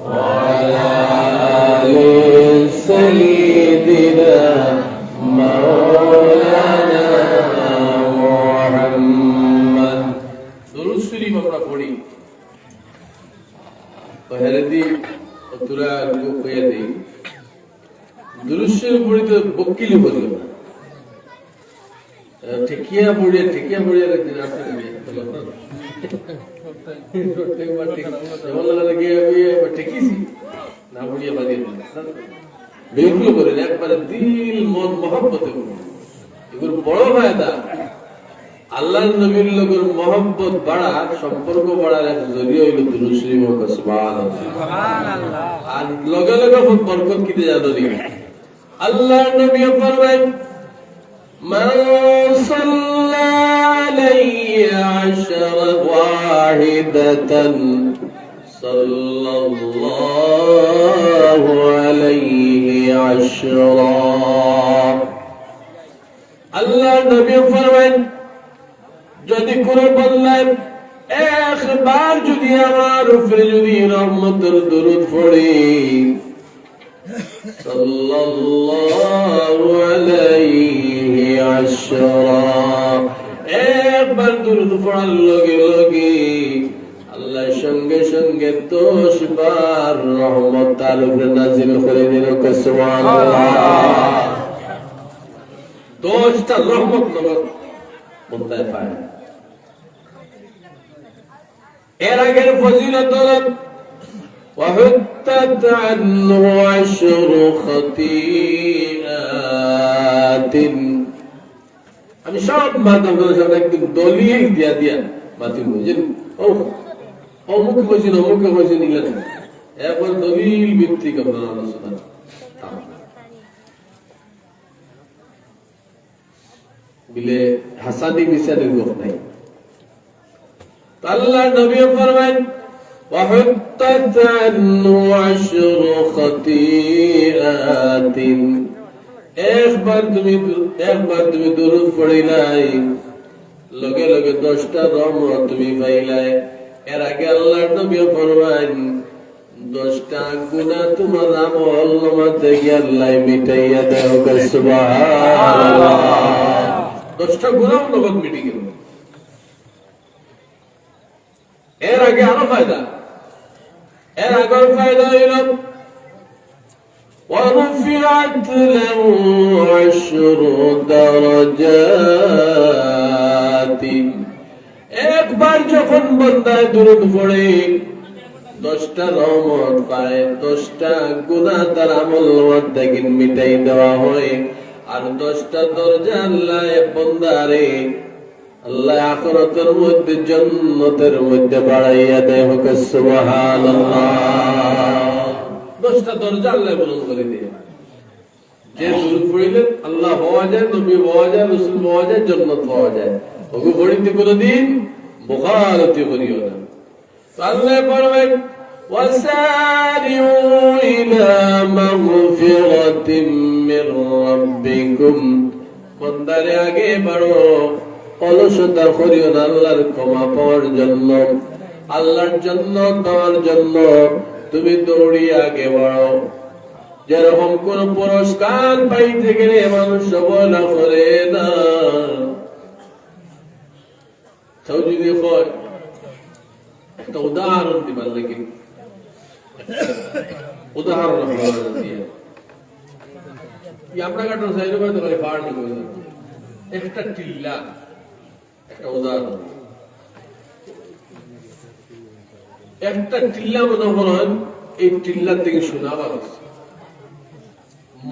ওয়া আলা আলি সাইয়্যিদিনা মাওলানা মুহাম্মদ। দরুদ শরীফ আমরা পড়ি তো হেরেদি তোরা কইয়া দেই, দরুদ শরীফ পড়ি তো বকিলি বলি না, ঠেকিয়া পড়িয়া একদিন আসতে ঠেকিয়েছি না পড়িয়া বাজিয়ে বিলকুল করি না, একবারে দিল মন মহব্বতে করি। এগুলো বড় ফায়দা, আল্লাহ নবীর লোকের মহব্বত বাড়ার, সম্পর্ক বাড়ার এক জরিয়া হইল দুরূদ শরীফ ও সুবহানাল্লাহ। আর লগে লগে বরকত কিতে জানো নি, আল্লাহ নবী ফরমায় মান সাল্লা আলাইহি আশরা ওয়াহিদাতান সাল্লাল্লাহু আলাইহি আশরা। আল্লাহ নবী ফরমায় যদি কোনো বললেন একবার যদি আমার উপরে যদি রহমতের দরুদ পড়ে সাল্লাল্লাহু আলাইহি আশরা, একবার দরুদ পড়ার লগে লগে আল্লাহ সঙ্গে সঙ্গে 10 বার রহমত তার উপরে নাযিল করে দিল। সুবহানাল্লাহ, 10টা রহমত নগদ বন্দায় পায়। এর আগের ফজিলত وحطت عنه 10 خطيئات। আমি সব মাধ্যম একদম দলিয়ে দিয়া মাতি বুঝেন, অমুকে বলছেন নিলেন, এরপর দলিল ভিত্তিক আপনার আলোচনা। বিলে হাসানি বিচারের লোক নাই। আল্লাহ নবী ফরমান وحطت عنه 10 خطيئات। একবার তুমি দরুদ পড়িলাই, লগে লগে 10টা রহমত তুমি পাইলাই। এর আগে আল্লাহ নবী ফরমান 10টা গুনাহ তোমার আমল নামাতে গিয়ে আল্লাহ মিটাইয়া দেও। সুবহানাল্লাহ, 10টা গুনাহ নগদ মিটে গেল। এর আগে আরো ফায়দা, এর আগের ফায়দা হইল ورفعت له 10 درجات। একবার যখন বান্দা দরুদ পড়ে 10টা রহমত পায়, 10টা গুনাহ তার আমল থেকে মিটাই দেওয়া হয়, আর 10টা দরজা আল্লাহ বান্দারে আল্লাহ আখিরাতের মধ্যে জান্নাতের মধ্যে বাড়াইয়া দেয়। হোক সুবহানাল্লাহ। 10টা দরজা আল্লাহ বলুন করে দিয়ে, যে দুরূদ পড়িলে আল্লাহ পাওয়া যায়, নবী পাওয়া যায়, রাসূল পাওয়া যায়, জান্নাত পাওয়া যায়। ওগো পড়িতে কোনদিন মুখালতি করিও না। আল্লাহ বলেন ওয়াসারিউ ইলা মাগফিরাতিম মির রাব্বিকুম, বান্দারে আগে বাড়ো, অলসতা করিও না আল্লাহর ক্ষমা পাওয়ার জন্য, আল্লাহর জন্য পাওয়ার জন্য তুমি দৌড়িয়ে আগে বাড়ো। যেরকম কোন পুরস্কার পাইতে গেলে মানুষ অবহেলা করে না। কেউ যদি হয় একটা উদাহরণ দিবার লাগে, উদাহরণ আমরা কাটো সাইড পার্টি করে একটা টিল্লা, একটা উদাহরণ, একটা টিল্লা মনে করেন, এই টিল্লার থেকে শোনাবার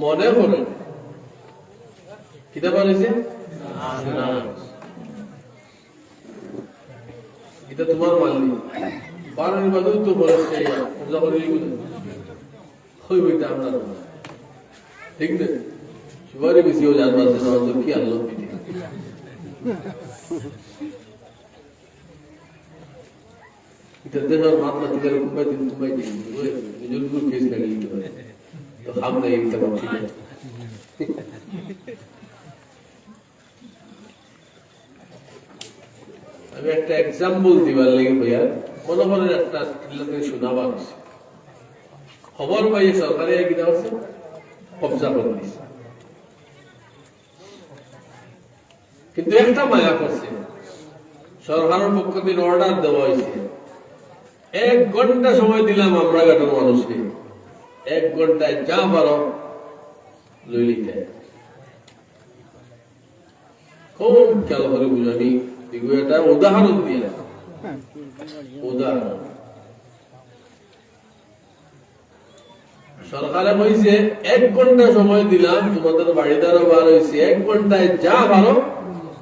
মনে করেন কিতা বলেছে, এটা তোমার মালিক বারোর বাদে তো বলেছে যখন হইবইটা আপনার ঠিক না, সবারই বেশি ও জানবার কি আল্লাহ পিঠে এটা দেশের মামলা থেকে কুম্বাই দিন কুম্বাই দিন নিজের উপর কেস লাগিয়ে দিতে পারে, তো আমরা এই ঠিক আছে। আমি একটা এক্সাম্পল দিবার লাগে ভাইয়া, মনে করেন একটা শোনাবার খবর পাইয়ে সরকারি কিনা আছে কবজা করে দিচ্ছে, কিন্তু একটা মায়া করছে, সরকারের পক্ষ থেকে অর্ডার দেওয়া হয়েছে 1 ঘন্টা সময় দিলাম আমরা ঘাটের মানুষকে, 1 ঘন্টায় যা পারো লইলিতে। খুব খেয়াল করে বুঝাবি, এটা উদাহরণ দিয়ে উদাহরণ। সরকারে বলছে 1 ঘন্টা সময় দিলাম, তোমাদের বাড়িদারও বার হয়েছে, 1 ঘন্টায় যা পারো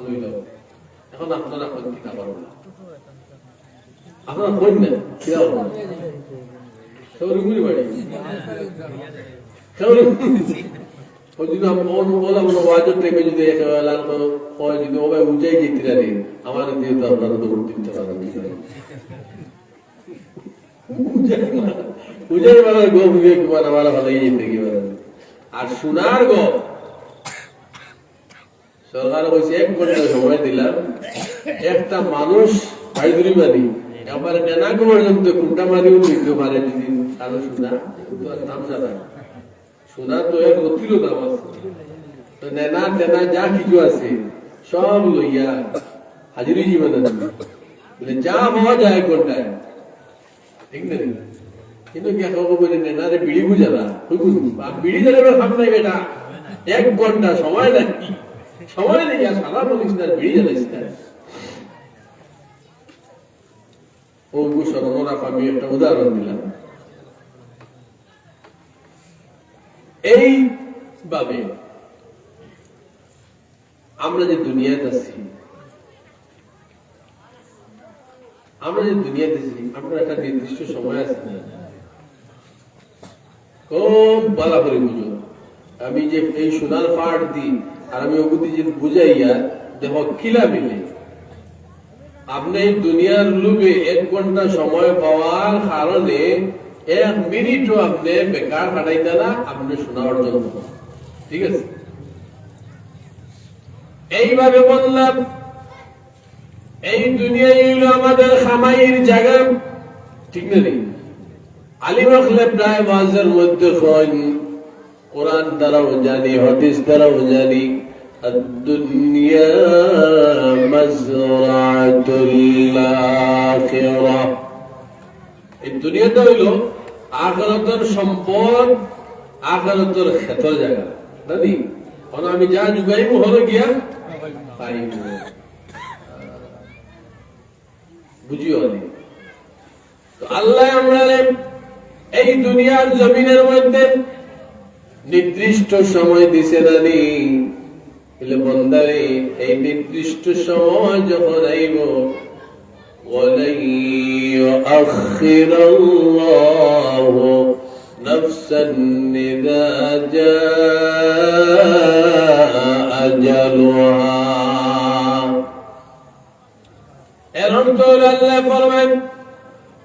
লইল। এখন আপনারা কিনা পারো না, আপনারা কই না কিনা পারো না, সৌরগুলি বাড়ি আর সোনার গো সরকার বলছে 1 ঘন্টা সময় দিলাম, একটা মানুষ পাইদুরি মারি একবারে নেনা পর্যন্ত কুন্টা মারিও নিতে পারে যদি কারো সোনা দাম জানা, সোনা তো এক অতিল দাম আছে, তো নেনা টেনা যা কিছু আছে সব লইয়া হাজিরি জীবনে যা পাওয়া যায় ঘন্টায়, ঠিক না? কিন্তু নেনারে বিড়ি বুঝালা, বিড়ি জ্বালাবার খাম নাই বেটা, 1 ঘন্টা সময় নাই, সময় নেই, আর সারা বলিস না বিড়ি জ্বালাইস না। ও আমি একটা উদাহরণ দিলাম। এইভাবে আমরা যে দুনিয়াতে আছি, আমরা একটা নির্দিষ্ট সময় আছে, খুব ভালো করে বুঝো। আমি যে এই সোনার পাঠ দিই আর আমি ওগুলি যে বুঝাইয়া দেখো কিলা মিলে, আপনি এই দুনিয়ার লোভে 1 ঘন্টা সময় পাওয়ার কারণে 1 মিনিটও আপনি বেকার কাটাইতে না, আপনি শোনা অর্জন, ঠিক আছে? এইভাবে বললাম এই দুনিয়ায় হইল আমাদের খামাইয়ের জায়গা, ঠিক না? আলিম আখলে প্রায় ওয়াজের মধ্যে কোরআন দ্বারাও জানি, হাদিস দ্বারাও জানি, الدنيا مزرعة الآخرة, এই দুনিয়াটা হইল আখিরাতের সম্পদ, আখিরাতের ক্ষেতের জায়গা, নাকি? আমি যা যুগাইব হলো গিয়া পাইব, বুঝিও নি। তো আল্লাহ আমরা এই দুনিয়ার জমিনের মধ্যে নির্দিষ্ট সময় দিছে না নি? বন্দারে এই নির্দিষ্ট সময় যখন আইব ওয়ালাই ইউআখিরুল্লাহু নাফসান ইযা জাআ আজালুহা। এর অর্থ আল্লাহ বলবেন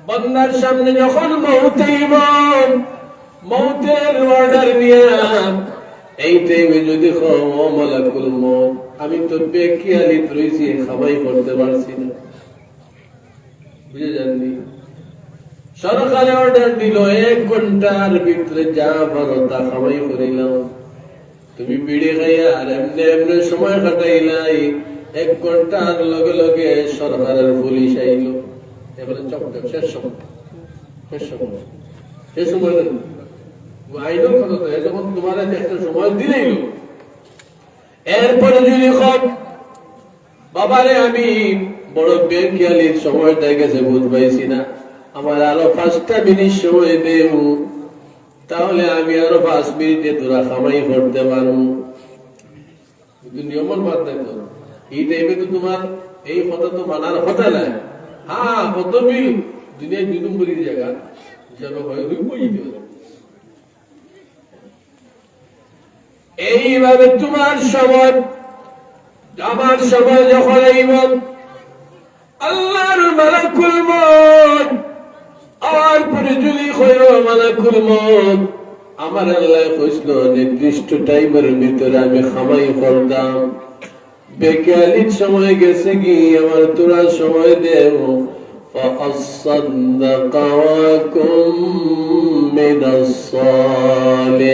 বান্দার সামনে যখন মওত আইব, মওতের অর্ডার নিয়ে এই টাইমে যদি মালাকুল মওত আমি তো বেকিয়ালিত রইছি, খাবাই করতে পারছি না, বুঝে যাননি? সরকারে অর্ডার দিল 1 ঘন্টার ভিতরে যা পারো তা খাবাই করিলাম। তুমি বিড়ি খাইয়া আর এমনি এমনি সময় কাটাইলাই, 1 ঘন্টার লগে লগে সরকারের পুলিশ আইল, এবারে চকচক শেষ সময়, শেষ সময়, শেষ সময় আইনের কথা তো যখন তোমার একটা সময় দিলেই। এরপরে যদি বাবারে আমি বড় বেখেয়ালির সময়টা গেছে, বুঝ পাইছি না, আমার আরো 5টা মিনিট সময় দেব, তাহলে আমি আরো 5 মিনিটে তোরা কামাই করতে পারবো। নিয়মন বাদ দেখো, এই টাইমে তো তোমার এই কথা তো মানার কথা নাই। হ্যাঁ, কত মিল দুনিয়ায় 2 নম্বরের জায়গা হিসাবে হয়, এইভাবে তোমার সময় আমার সময় যখন আইব, আল্লাহর মালাকুল মওত আর পরে যদি কইরো মালাকুল মওত আমার আল্লাহ কইছিল নির্দিষ্ট টাইমের ভিতরে আমি খামাই করতাম, বেকালির সময় গেছে কি আমার তোরা সময় দেব, فَأَصَّدَّقَ وَكُن مِّنَ الصَّالِحِينَ।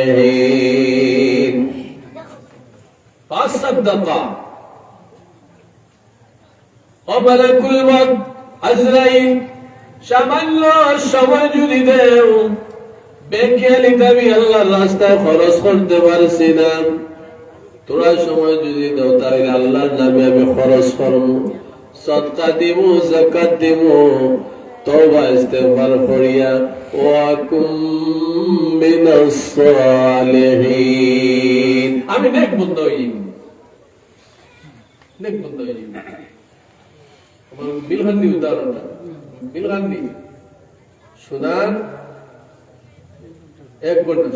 فَأَصَّدَّقَ মালাকুল মওত আজরাইল সামান্য সময় যদি দেও, বেখেয়ালিতে আমি আল্লাহর রাস্তায় খরচ করতে পারছি না, তোরা সময় যদি দাও তাহলে আল্লাহর নামে আমি খরচ করবো, সদকা দিব, যাকাত দিব, তওবা ইস্তেগফার করিয়া ওয়া কুম মিনাস সালিহিন, আমি নেক বান্দা হই, নেক বান্দা হই। বিলগান্দি উদাহরণটা, বিলগান্দি সুদান 1 ঘন্টা,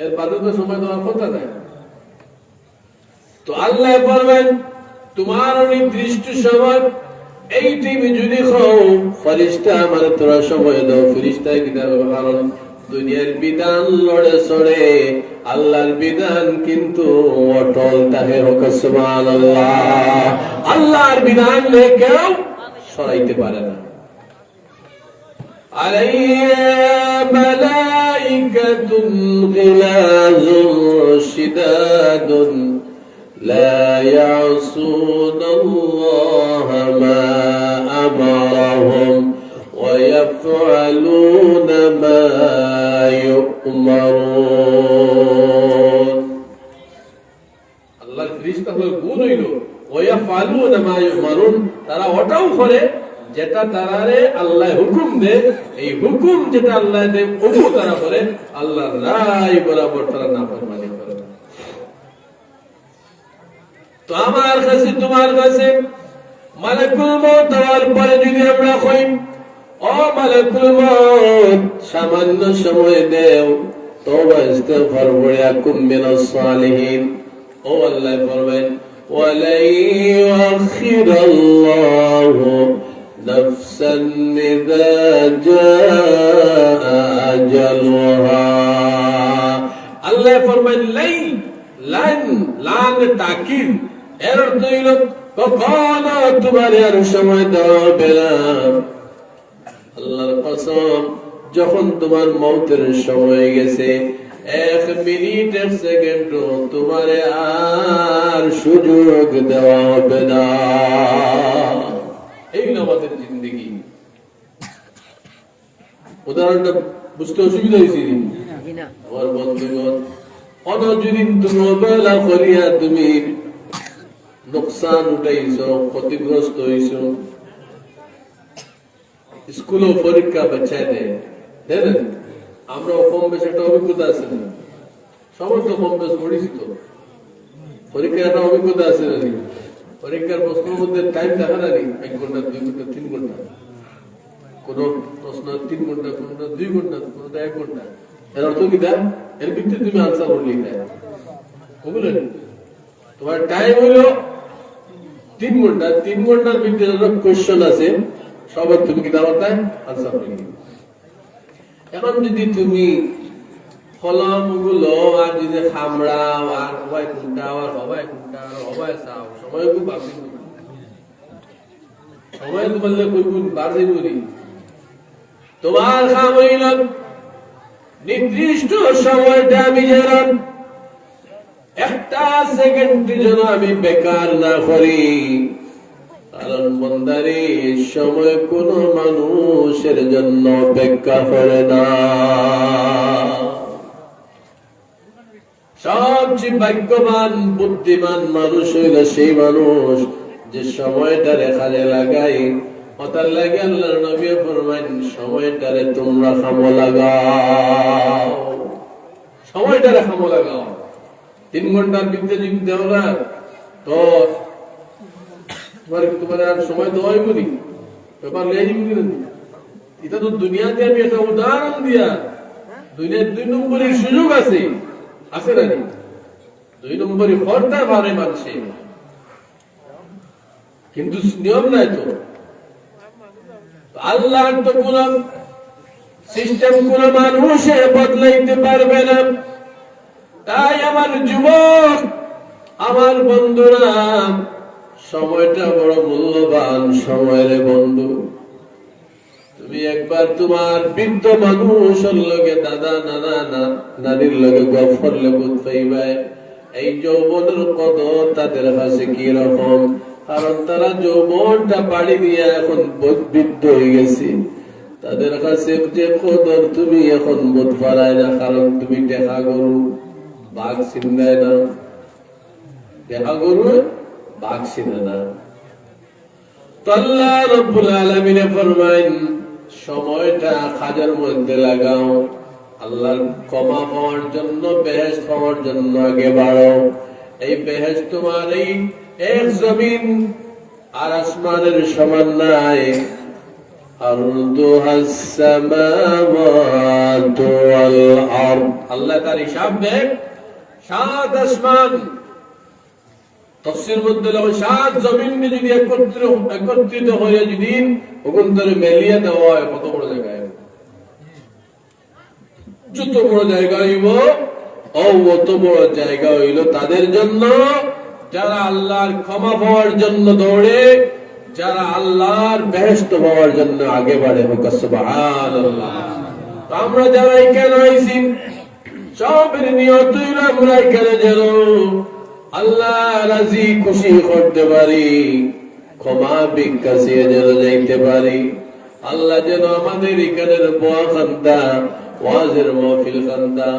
এর বাদে তো সময় দেওয়ার কথা নাই। তো আল্লাহ বলবেন তোমার নির্দিষ্ট সময় এই টাইমে যদি খাও, ফেরেশতা আমার তোরা সময় দাও, ফেরেশতা কিতাব, কারণ দুনিয়ার বিধান লড়ে চড়ে, আল্লাহর বিধান কিন্তু অটল থাকে। সুবহানাল্লাহ, আল্লাহর বিধান কেউ সরাইতে পারে না। আলাইহা মালাইকাতুন গিলাযুন শিদাদুন لا يعصون الله ما أمرهم ويفعلون ما يؤمرون। আল্লাহর ফেরেশতা হলো গুণ হইল ويفعلون ما يؤمرون, তারা ওটাও করে যেটা তারারে আল্লাহ হুকুম দেয়, এই হুকুম যেটা আল্লাহ দেয় ওটাও তারা করে, আল্লাহর রায় বরাবর তারা নাফরমানি করে। তো আমার কাছে তোমার কাছে মালাকুল মওত দেওয়ার পরে যদি আমরা কই ও মালাকুল মওত সামান্য সময় দেও, তওবা ইস্তেগফার করিয়া কুম মিনাস সালিহিন, ও আল্লাহ বলবেন ওয়ালা ইউআখিরুল্লাহু নাফসান ইযা জাআ আজালুহা। আল্লাহ ফরমান লাই লান, লান তাকিদ, এর অর্থ হইল কখনো তোমার আর সময় দেওয়া হবে না। আল্লাহর কসম, যখন তোমার মওতের সময় গেছে 1 মিনিট 1 সেকেন্ড তোমার আর সুযোগ দেওয়া হবে না। এই আমাদের জিন্দগি। উদাহরণটা বুঝতে অসুবিধা হয়েছে আমার বন্ধুগণ, অনজরিন তুমি অবহেলা করিয়া তুমি নোকসান উঠাইছ, ক্ষতিগ্রস্ত হইছ, স্কুলেও পরীক্ষা বাচ্চায় দেয়, দেন আমরা কম বেশি একটা অভিজ্ঞতা আছে না, সমস্ত কম বেশ পড়েছি তো, পরীক্ষার একটা অভিজ্ঞতা আছে না, পরীক্ষার প্রশ্নের মধ্যে টাইম দেখা না 1 ঘন্টা 2 ঘন্টা 3 ঘন্টা, কোন প্রশ্ন 3 ঘন্টা, কোনটা 2 ঘন্টা, কোনটা 1 ঘন্টা, এর অর্থ কি দেন এর ভিত্তিতে তুমি আনসার বলে লিখতে বুঝলেন? তোমার টাইম হলো 3 ঘন্টা, 3 ঘন্টার ভিতরে যত কোয়েশ্চেন আছে সবার তুমি কি দাওয়াতায় আনসার বলে লিখবে। এখন যদি তুমি কলম গুলো আর যদি খামড়াও আর হবাই কোনটা আর হবাই কোনটা আর হবাই চাও, সময় খুব বাকি সময় তো বললে কই কোন বাড়ি করি, তোমার কাম হইল নির্দিষ্ট সময়টা আমি যেন 1 সেকেন্ড যেন আমি বেকার না করি, কারণ বন্দারে সময় কোন মানুষের জন্য অপেক্ষা করে না। সবচেয়ে ভাগ্যবান বুদ্ধিমান মানুষ হইল সেই মানুষ যে সময়টারে কাজে লাগাই, ওটার লাগে আল্লাহর নবী ফরমাইন সময়টারে তোমরা কামে লাগাও, সময়টারে কামে লাগাও। 3 ঘন্টার ভিতরে যদি দেও না তো তোমার আর সময় তো হয় বলি ব্যাপার লেগে যাবে। এটা তো দুনিয়াতে আমি একটা উদাহরণ দিয়া, দুনিয়ার 2 নম্বরের সুযোগ আছে, আছে না? 2 নম্বরই খরচা ভারে মানুষে, কিন্তু নিয়ম নাই তো। আল্লাহ তো কোন সিস্টেম কোন মানুষে বদলাইতে পারবে না। তাই আমার যুবক, আমার বন্ধুরা, সময়টা বড় মূল্যবান সময়ের বন্ধু। তুমি একবার তোমার বৃদ্ধ মানুষের লগে, দাদা নানা নানির লগে গপ করলে বুঝতে এই যৌবনের কদর তাদের কাছে কি রকম, কারণ তারা যৌবনটা পাড়ি দিয়ে এখন বৃদ্ধ হয়ে গেছে। তাদের কাছে যে কদর তুমি এখন বোধ পারায় না, কারণ তুমি দেখা গরু বাঘ চিন্তায় না, দেখা গরু বাঘ চিনে না। তো আল্লাহ রাব্বুল আলামিন ফরমাইন সময়টা কাজের মধ্যে লাগাও, আল্লাহর ক্ষমা পাওয়ার জন্য, বেহেশত পাওয়ার জন্য আগে বাড়ো। এই বেহেশত তোমার এই এক জমিন আর আসমানের সমান নাই। আরদুহাস সামাওয়াতু ওয়াল আরদ, আল্লাহ তার হিসাব দেন 7 আসমান, তাফসীর মধ্যে 7 জমিন যদি একত্রিত হয়ে যদি ওখান ধরে মেলিয়ে দেওয়া হয়, কত বড় জায়গায়, যত বড় জায়গা হইব অত বড় জায়গা হইল তাদের জন্য যারা আল্লাহর ক্ষমা পাওয়ার জন্য দৌড়ে, যারা আল্লাহর বেহেশত পাওয়ার জন্য আগে বাড়ে। সুবহানাল্লাহ। আমরা যারা এখানে আইছি সবের নিয়ত হইল আমরা এখানে যেন আল্লাহ রাজি খুশি করতে পারি, ক্ষমা ভিক্ষা চেয়ে যেন যাইতে পারি। আল্লাহ যেন আমাদের এখানের বোয়া খান্দা, ওয়াজের মাহফিল খান্দা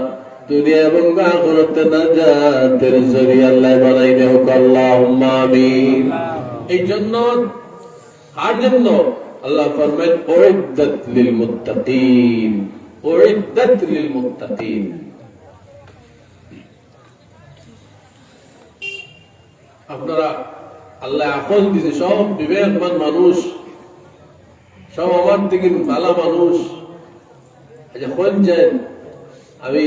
দুনিয়া এবং আখিরাতে নাজাতের জরিয়া আল্লাহ বানাই দেও। আল্লাহুম্মা আমিন। এই জন্য আর জন্য আল্লাহ ফরমায় উইদ্দাত লিল মুত্তাকিন, উইদ্দাত লিল মুত্তাকিন। আপনারা আল্লাহ আকল দিছে, সব বিবেকবান মানুষ, সব আমার থেকে ভালো মানুষ। যখন যান আমি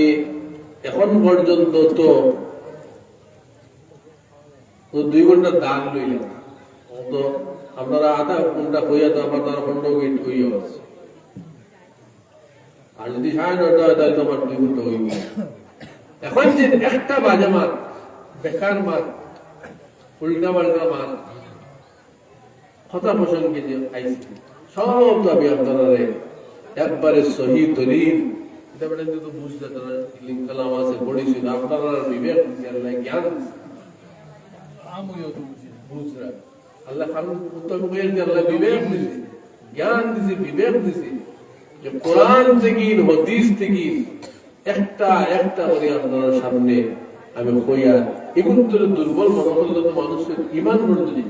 এখন পর্যন্ত তো 2 ঘন্টা দান লইলাম, তো আপনারা আধা ঘন্টা হইয়া তো আমার তার ঘন্টা হইয়া আছে, আর যদি 9:30 হয় তাহলে তো আমার 2 ঘন্টা হইব। এখন যে একটা বাজে মার, বেকার মার, উল্টা পাল্টা মার, কথা প্রসঙ্গে যে আইসি সব তো আমি আপনারা একবারে সহি দলিল তো বুঝতে কালাম আছে পড়েছিল, আপনারা বিবেক জ্ঞান বুঝরা আল্লাহ খালু উত্তম আল্লাহ বিবেক দিছে, জ্ঞান দিছে, বিবেক দিছে, যে কোরআন থেকে হাদিস থেকে একটা একটা করে আপনার সামনে আমি কইয়া এগুলো দুর্বল মনোবল মানুষের ইমান করতে দিই।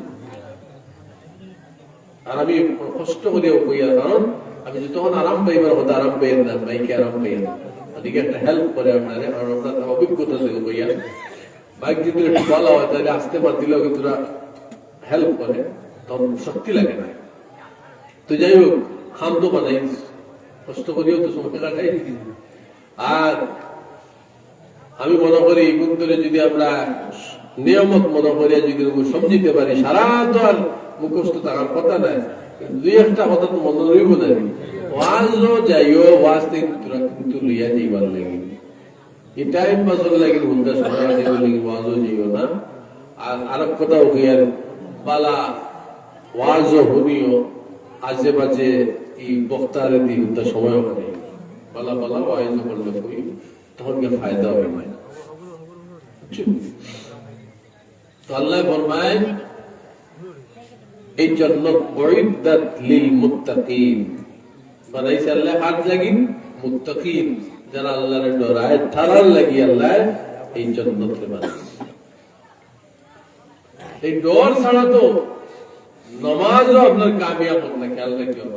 আর আমি কষ্ট করিও কইয়া, কারণ আমি যতক্ষণ আরাম পাইবার কথা আরাম পাই না, বাইকে আরাম পাই না। এদিকে একটা হেল্প করে আপনারে, কারণ আপনার অভিজ্ঞতা থেকে কইয়া, বাইক যদি একটু বলা হয় তাহলে আসতে পারতিলেও কিন্তু হেল্প করে, তখন শক্তি লাগে না। তো যাই হোক, খাম তো বানাই, কষ্ট করিও তো সময় কাটাই। আর আমি মনে করি এগুলো যদি আমরা নিয়মত মনে করিয়া যদি সমঝিতে পারি, সারা তো আর মুখস্থ থাকার কথা নাই, দুই একটা কথা তো মনে রইব না। ওয়াজও যাইও, ওয়াজ থেকে কিন্তু লইয়া যাইবার লাগে, এই টাইম পাসর লাগে, ঘন্টা সময় যাইব লাগে, ওয়াজও যাইও না। আর আরেক কথাও হইয়ার পালা ওয়াজও শুনিও, আজে বাজে এই বক্তারে দিয়ে ঘন্টা সময়ও করে পালা পালা ওয়াজও করলে করি, তখন গিয়ে ফায়দা হবে না। তো আল্লাহ ফরমায় এই জান্নাত উইদ্দাত লিল মুত্তাকিন, বানাইছে আল্লাহ হাত লাগি মুত্তাকিন, যারা আল্লাহর ডরায় ঠাড়ার লাগি আল্লাহ এই জান্নাতকে বানাইছে। এই ডর ছাড়া তো নামাজও আপনার কামিয়াব হবে না, খেয়াল রাখিও।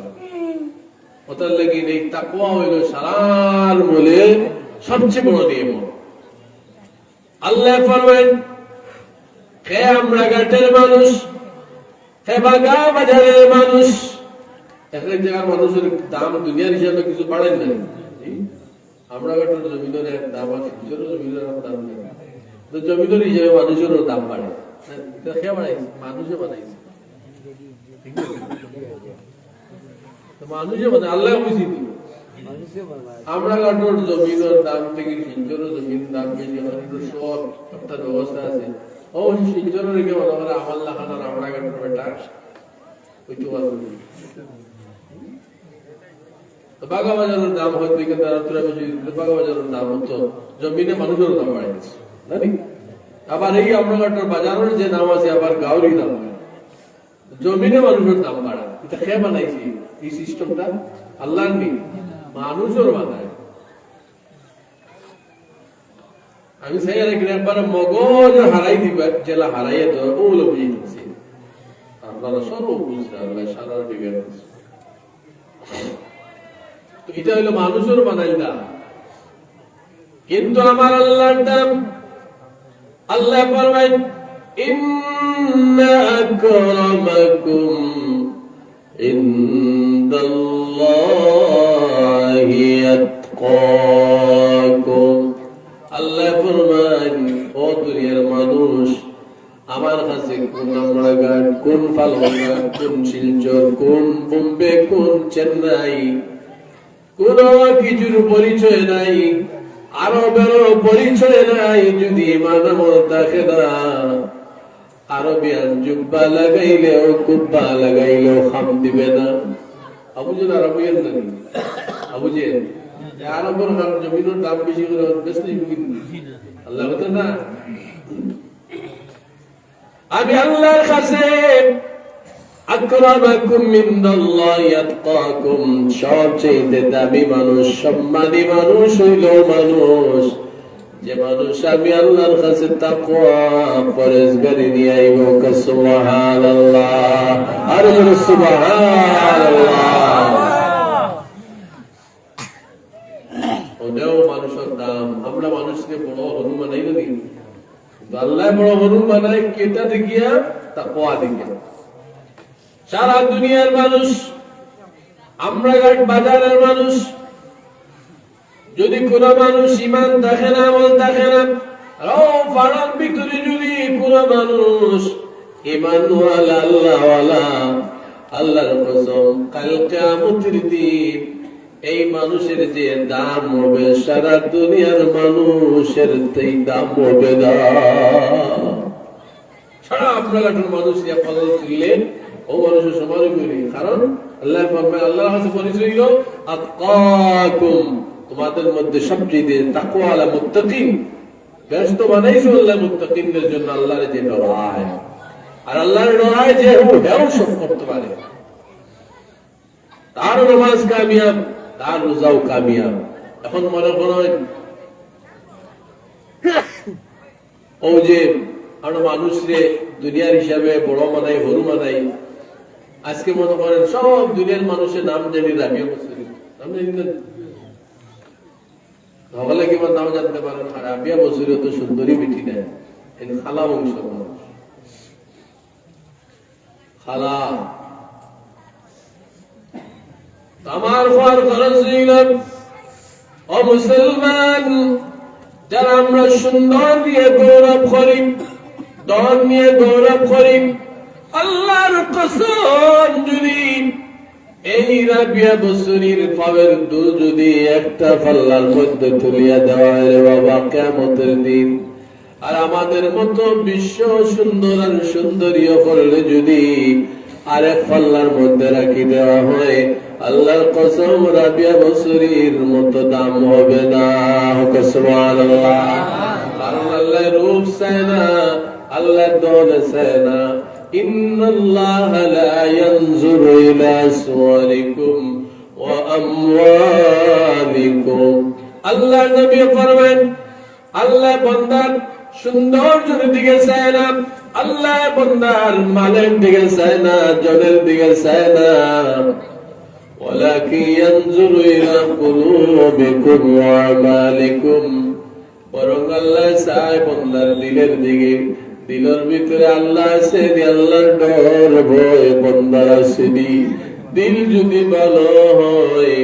ওটার লাগি এই তাকওয়া হইল সারার মূলে সবচেয়ে বড় নিয়ম। আল্লাহ ফরমান, হে আমরা ঘাটের মানুষ, হে বাগা বাজারের মানুষ, এক এক জায়গার মানুষের দাম দুনিয়ার হিসাবে কিছু বাড়েন না। আমরা ঘাটের জমিনের এক দাম আছে, জমিনের দাম নেই, তো জমিনের হিসাবে মানুষেরও দাম বাড়ে। খেয়ে বাড়াইছে, মানুষে বানাইছে, মানুষে বানায়, আল্লাহ বুঝি। আমরা ঘাটের জমিনের দাম থেকে সিঞ্চরের জমির দাম বেশি, সব একটা ব্যবস্থা আছে। ও সিঞ্চরের রেখে মনে করে আমার লাগানোর আমরা ঘাটের বেটা হইতে পারবো। বাগা বাজারের দাম হয়তো বাগা বাজারের দাম হতো, জমিনে মানুষের দাম বাড়ে গেছে, জানি। আবার এই আমরা ঘাটের বাজারের যে দাম আছে, আবার গাউরি দাম, জমিনে মানুষের দাম বাড়া। এটা খেয়ে বানাইছি এই সিস্টেমটা, আল্লাহ নেই, মানুষের বানায়। আমি চাই একবার মগজ হারাই দিবা, জেলা হারাইয়া দেওয়া ওগুলো বুঝে দিচ্ছি। আপনারা সর্ব বুঝলেন সারা দিকে। এটা হইলো মানুষের বানাইলা, কিন্তু আমার আল্লাহর দাম। আল্লাহ ফরমায়, ইন্না আকরামাকুম ইনদাল্লাহি আতকাকুম। আল্লাহ ফরমান, ও দুনিয়ার মানুষ, আমার কাছে কোন আমরাঘাট, কোন ফালঘাট, কোন শিলচর, কোন বোম্বে, কোন চেন্নাই, কোন কিছুর পরিচয় নাই, আরবেরও পরিচয় নাই। যদি মানব থাকে না, আরবিয়ান জুব্বা লাগাইলেও কুব্বা লাগাইলেও খাম দিবে না। আবুজেন আরবিয়ান জানি, আবুজেন আরবের জমিনের দাম বেশি করে বেশি আল্লাহ হতো না। আমি আল্লাহর কাছে আকরামাকুম ইনদাল্লাহি আতকাকুম, সবচেয়ে দামি মানুষ, সম্মানী মানুষ হইল মানুষ যে মানুষ আমি আল্লাহর কাছে তাকওয়া পরহেজগারি নিয়ে আইব। সুবহানাল্লাহ, আর সুবহানাল্লাহ। ওটাও মানুষের দাম। আমরা মানুষকে বড় হনু বানাই না, কিন্তু আল্লাহ বড় হনু বানায় কেটা দেখিয়া, তাকওয়া দেখিয়া। সারা দুনিয়ার মানুষ, আমরা ঘাট বাজারের মানুষ, যদি কোন মানুষ ইমান দেখে না, আমল দেখে না, পাড়ার ভিতরে যদি কোন মানুষ ইমানওয়ালা আল্লাহওয়ালা, আল্লাহর কসম কাল কিয়ামতের দিন এই মানুষের যে দাম হবে, সারা দুনিয়ার মানুষের সেই দাম হবে না। সারা আপনার মানুষ ফল তুললেন, ও মানুষের সমান করি, কারণ আল্লাহ আল্লাহর কাছে পরিচয় হইল আতকাকুম, তোমাদের মধ্যে সবচেয়ে তাকওয়াওয়ালা মুত্তাকিন। ব্যস্ত বানাইছো আল্লাহ মুত্তাকিনদের জন্য, আল্লাহর যে ডরায়। আর আল্লাহর ডরায় যে হেও সব করতে পারে, তার নামাজ কামিয়াব, তার রোজাও কামিয়াব। এখন মনে করেন ও যে আমরা মানুষরে দুনিয়ার হিসাবে বড় মানাই, হরু মানাই, আজকে মনে করেন সব দুনিয়ার মানুষের নাম জানি রাবিয়া বছরী, নাম জানি না হলে কি নাম জানতে পারেন? রাবিয়া বছরী তো সুন্দরী বেটি নেয়, খালা বংশ খালা। আমার পর খরচ নিলাম ও মুসলমান, যারা আমরা সুন্দর নিয়ে গৌরব করি, দল নিয়ে গৌরব করি, আল্লাহর কসম যদি এই রাবিয়া বছরীর পাবের দুধ যদি একটা পাল্লার মধ্যে তুলিয়া দেওয়া হয় বাবা কিয়ামতের দিন, আর আমাদের মতো বিশ্ব সুন্দর আর সুন্দরী করলে যদি আরেক পাল্লার মধ্যে রাখি দেওয়া হয়, আল্লাহর কসম রাবিয়া বছরীর মতো দাম হবে না। সুবহানাল্লাহ। কারণ আল্লাহ রূপ চায় না, আল্লাহ দল চায় না। ইন্নাল্লাহা লা ইয়ানজুরু ইলা সুওয়ারিকুম ওয়া আমওয়ালিকুম। আল্লাহ নবী ফরমান, আল্লাহ বান্দার সৌন্দর্যের দিকে চায় না, আল্লাহ বান্দার মালের দিকে চায় না, জনের দিকে চায় না, ওয়ালাকিন ইয়ানজুরু ইলা কুলুবিকুম ওয়া আমালিকুম। বরং আল্লাহ চায় বান্দার দিলের দিকে। দিলের ভিতরে আল্লাহ আছে, আল্লাহর ডর ভয় বান্দার আছে। দিল যদি ভালো হয়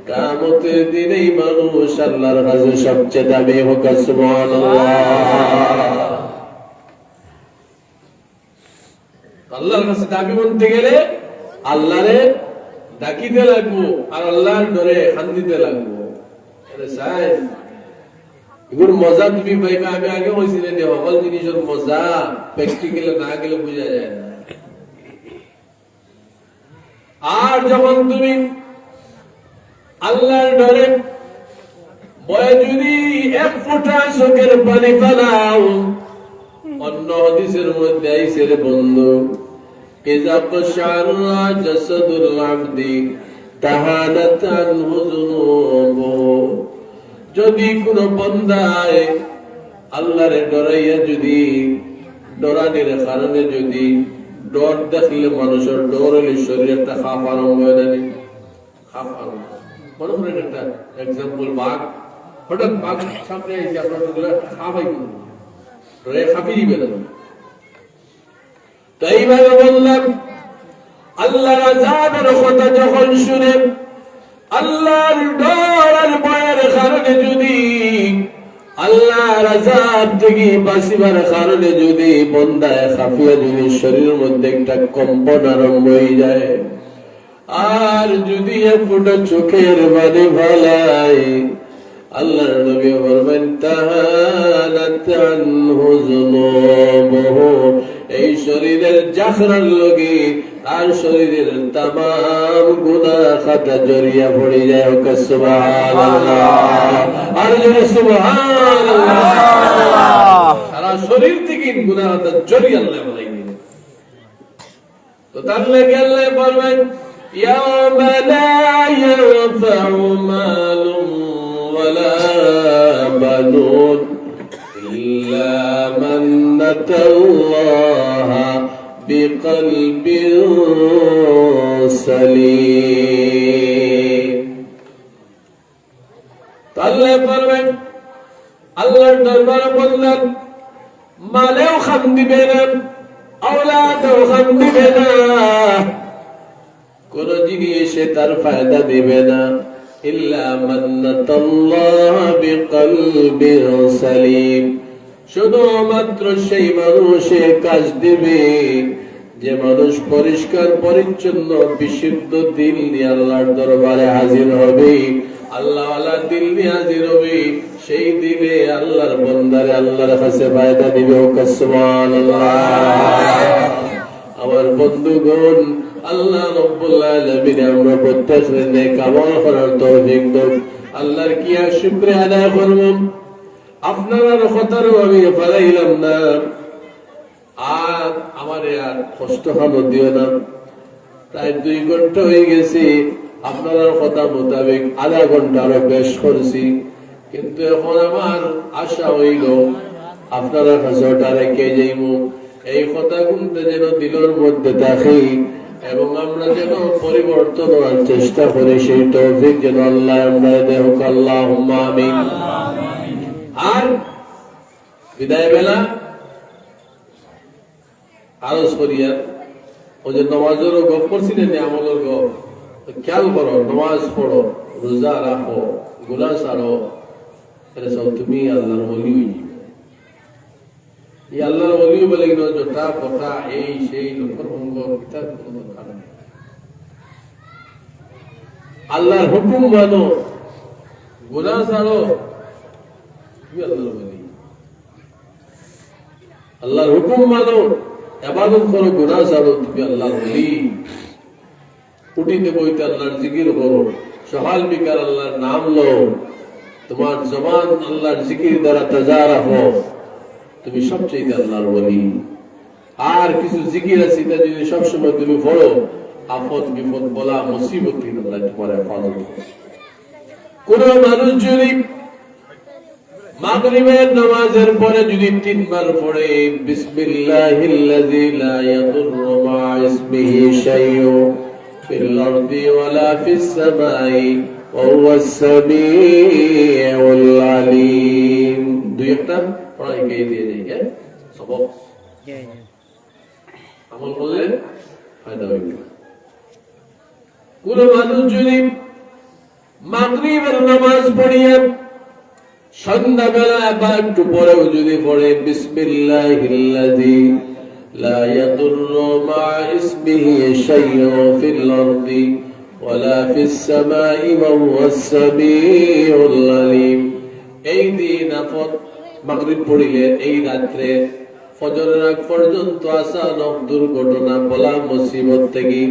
কিয়ামতের দিনেই মানুষ আল্লাহর কাছে সবচেয়ে দামি হোক। সুবহানাল্লাহ। আল্লাহর কাছে দাবি বলতে গেলে আল্লাহরে ডাকিতে লাগবো আর আল্লাহর ডরে কান্দিতে লাগবো। এগুলোর মজা তুমি পাইবে। আমি আগে বলছিলেন যে সকল জিনিসের মজা প্র্যাকটিক্যালে না গেলে বোঝা যায় না। আর যখন তুমি আল্লাহর ডরে ভয়ে যদি এক ফোঁটা চোখের পানি ফেলাও, অন্য হাদিসের মধ্যে আইছে রে বন্ধু, ইযা কশারা জাসাদুল আবদি তাহানাত আনহু যুনুবুহু। যদি কোন বান্দায় আল্লাহরে ডরাইয়া যদি ডরানির কারণে যদি ডর দেখলে মানুষের ডর হলে শরীরটা কাঁপানো হয় না, কাঁপানো। মনে করেন একটা এক্সাম্পল, বাঘ হঠাৎ বাঘ সামনে এসে আপনার কাঁপাই ডরে কাঁপিয়ে দিবে না। তো এইভাবে বললাম, আল্লাহর আযাবের কথা যখন শুনে আল্লাহর ডর আর ভয়ের কারণে যদি আল্লাহর আযাব থেকে বাঁচিবার কারণে যদি বান্দায় কাঁপিয়া যদি শরীরের মধ্যে একটা কম্পন আরম্ভ হয়ে যায়, আর যদি এক ফোঁটা চোখের পানি ফেলায়, আল্লাহর নবী বলবেন তাহানাত আনহু যুনুবুহু। এই শরীরের জাখরার লাগি তার শরীরের তামাম গুনাহ খাতা জড়িয়া পড়ে যায়। সুবহানাল্লাহ। আর জোরে সুবহানাল্লাহ। সারা শরীর থেকে গুনাহ খাতা জড়িয়ে আল্লাহ বলে। তো তার লাগি আল্লাহ বলবেন ইয়াওমা লা ইয়ানফাউ মালুন ওয়ালা বানুন ইল্লা মান আতাল্লাহা বিকলবিন সালিম। আল্লাহ বলবেন, আল্লাহর দরবারে বললেন মালেও খাম দিবে না, আওলাদও খাম দিবে না, কোন জিনিসে তার ফায়দা দিবে না, ইল্লা মান আতাল্লাহা বিকলবিন সালিম। শুধুমাত্র সেই মানুষে কাজ দিবে যে মানুষ পরিষ্কার পরিচ্ছন্ন বিশুদ্ধ দিল নিয়ে আল্লাহর দরবারে হাজির হবে, আল্লাহওয়ালা দিল নিয়ে হাজির হবে। সেই দিলে আল্লাহর বান্দারে আল্লাহর কাছে ফায়দা দিবে। সুবহানাল্লাহ। আমার বন্ধুগণ, আল্লাহ রাব্বুল আলামিন আমরা প্রত্যেককে নেক আমল করার তৌফিক দাও। আল্লাহর কি আর শুকরিয়া আদায় করব। আপনার কথারও আমি ফেলাইলাম না, আর আমার আর কষ্ট হলো দিও না। প্রায় 2 ঘন্টা হয়ে গেছে, আপনার কথা মোতাবেক আধা ঘন্টা আরো বেশ করছি, কিন্তু এখন আমার আশা হইল আপনারা কাছে ওটা রেখে যাইব। এই কথা গুনতে যেন দিলের মধ্যে থাকি, এবং আমরা যেন পরিবর্তন হওয়ার চেষ্টা করি, সেই তৌফিক যেন আল্লাহ আমরা দেহ। আল্লাহুম্মা আমিন। আর বিদায় বেলা আরজ করিয়া ও যে নমাজেরও গপ করছিলেন, আমলের গপ খেয়াল করো, নমাজ পড়ো, রোজা রাখো, গুনাহ ছাড়ো, এটা সব তুমি আল্লাহর ওলি হয়ে যাবে। এই আল্লাহর ওলি বলে কিনা জোটা কথা এই সেই লোকের অঙ্গ কিতাব কোনো দরকার নেই। আল্লাহর হুকুম মানো, গুনাহ ছাড়ো, তুমি আল্লাহর ওলি। আল্লাহর হুকুম মানো, ইবাদত করো, গুনাহ ছাড়ো, তুমি আল্লাহর ওলি। উঠিতে বইতে আল্লাহর জিকির করো, সকাল বিকাল আল্লাহর নাম লো, তোমার জবান আল্লাহর জিকির দ্বারা তাজা রাখো, তুমি সবচেয়ে আল্লাহর ওলি। আর কিছু জিকির আছে যদি সবসময় তুমি পড়ো, আপদ বিপদ বলা মুসিবত থেকে আল্লাহ তোমার হেফাজত করে। কোন মানুষ যদি মাগরিবের নামাজের পরে যদি 3 বার পড়ে বিসমিল্লাহিল্লাযী লা ইয়াদুররু মা ইসমিহি শাইউন ফিল আরদি ওয়ালা ফিস সামাই ওয়া হুয়াস সামিউল আলীম, দুই একটা পড়াই গিয়ে দিয়ে যাই। সবক আমল করলে ফায়দা হবে। কোন মানুষ যদি মাগরিবের নামাজ পড়িয়ে সন্ধ্যাবেলা বা একটু পরেও যদি পড়ে বিসমিল্লাহিল্লাযী লা ইয়াদুররু মা ইসমিহি শাইউন ফিল আরদি ওয়ালা ফিস সামাই ওয়া হুয়াস সামিউল আলীম, এই দিন আপদ মাগরিব পড়িলে এই রাত্রে ফজরের আগ পর্যন্ত আসানক দুর্ঘটনা বলা মুসিবত থেকে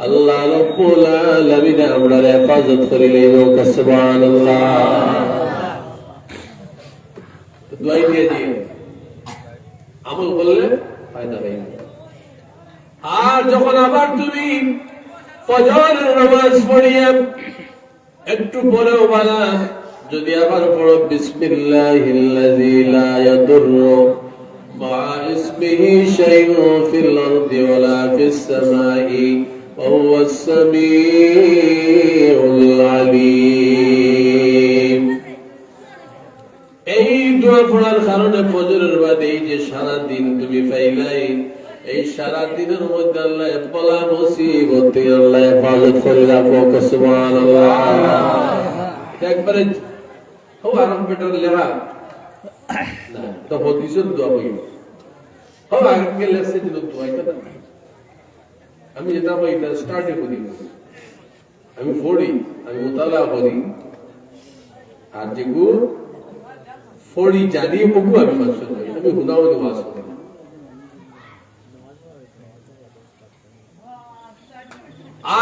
আল্লাহ রাব্বুল আলামিন আমরার হেফাজত করিলে। সুবহানাল্লাহ। দোয়াই দিয়ে দিয়ে আমল করলে ফায়দা হবে। আর যখন আবার তুমি ফজরের নামাজ পড়িয়ে একটু পরেও বালা যদি আবার পড়ো বিসমিল্লাহিল্লাযী লা ইয়াদুররু মা ইসমিহি শাইউন ফিল আরদি ওয়ালা ফিস সামাই ওয়া হুয়াস সামিউল আলীম, এই দোয়া পড়ার কারণে ফজরের বাদে এই যে সারা দিন তুমি পাইলাই, এই সারা দিনের মধ্যে আল্লাহ বলা মুসিবত থেকে আল্লাহ হেফাজত করে রাখো। সুবহানাল্লাহ। একবারে ও আরাম পেটার লেখা না তো হদিসের দোয়া হইল, ও আগে লেখছে দিল দোয়া। এটা আমি যেটা বলি এটা স্টার্টে করি, আমি পড়ি, আমি মুতালা করি, আর যেগুলো পড়ি জানি বহু আমি মানুষ আমি হুদাও ওয়াজ করি।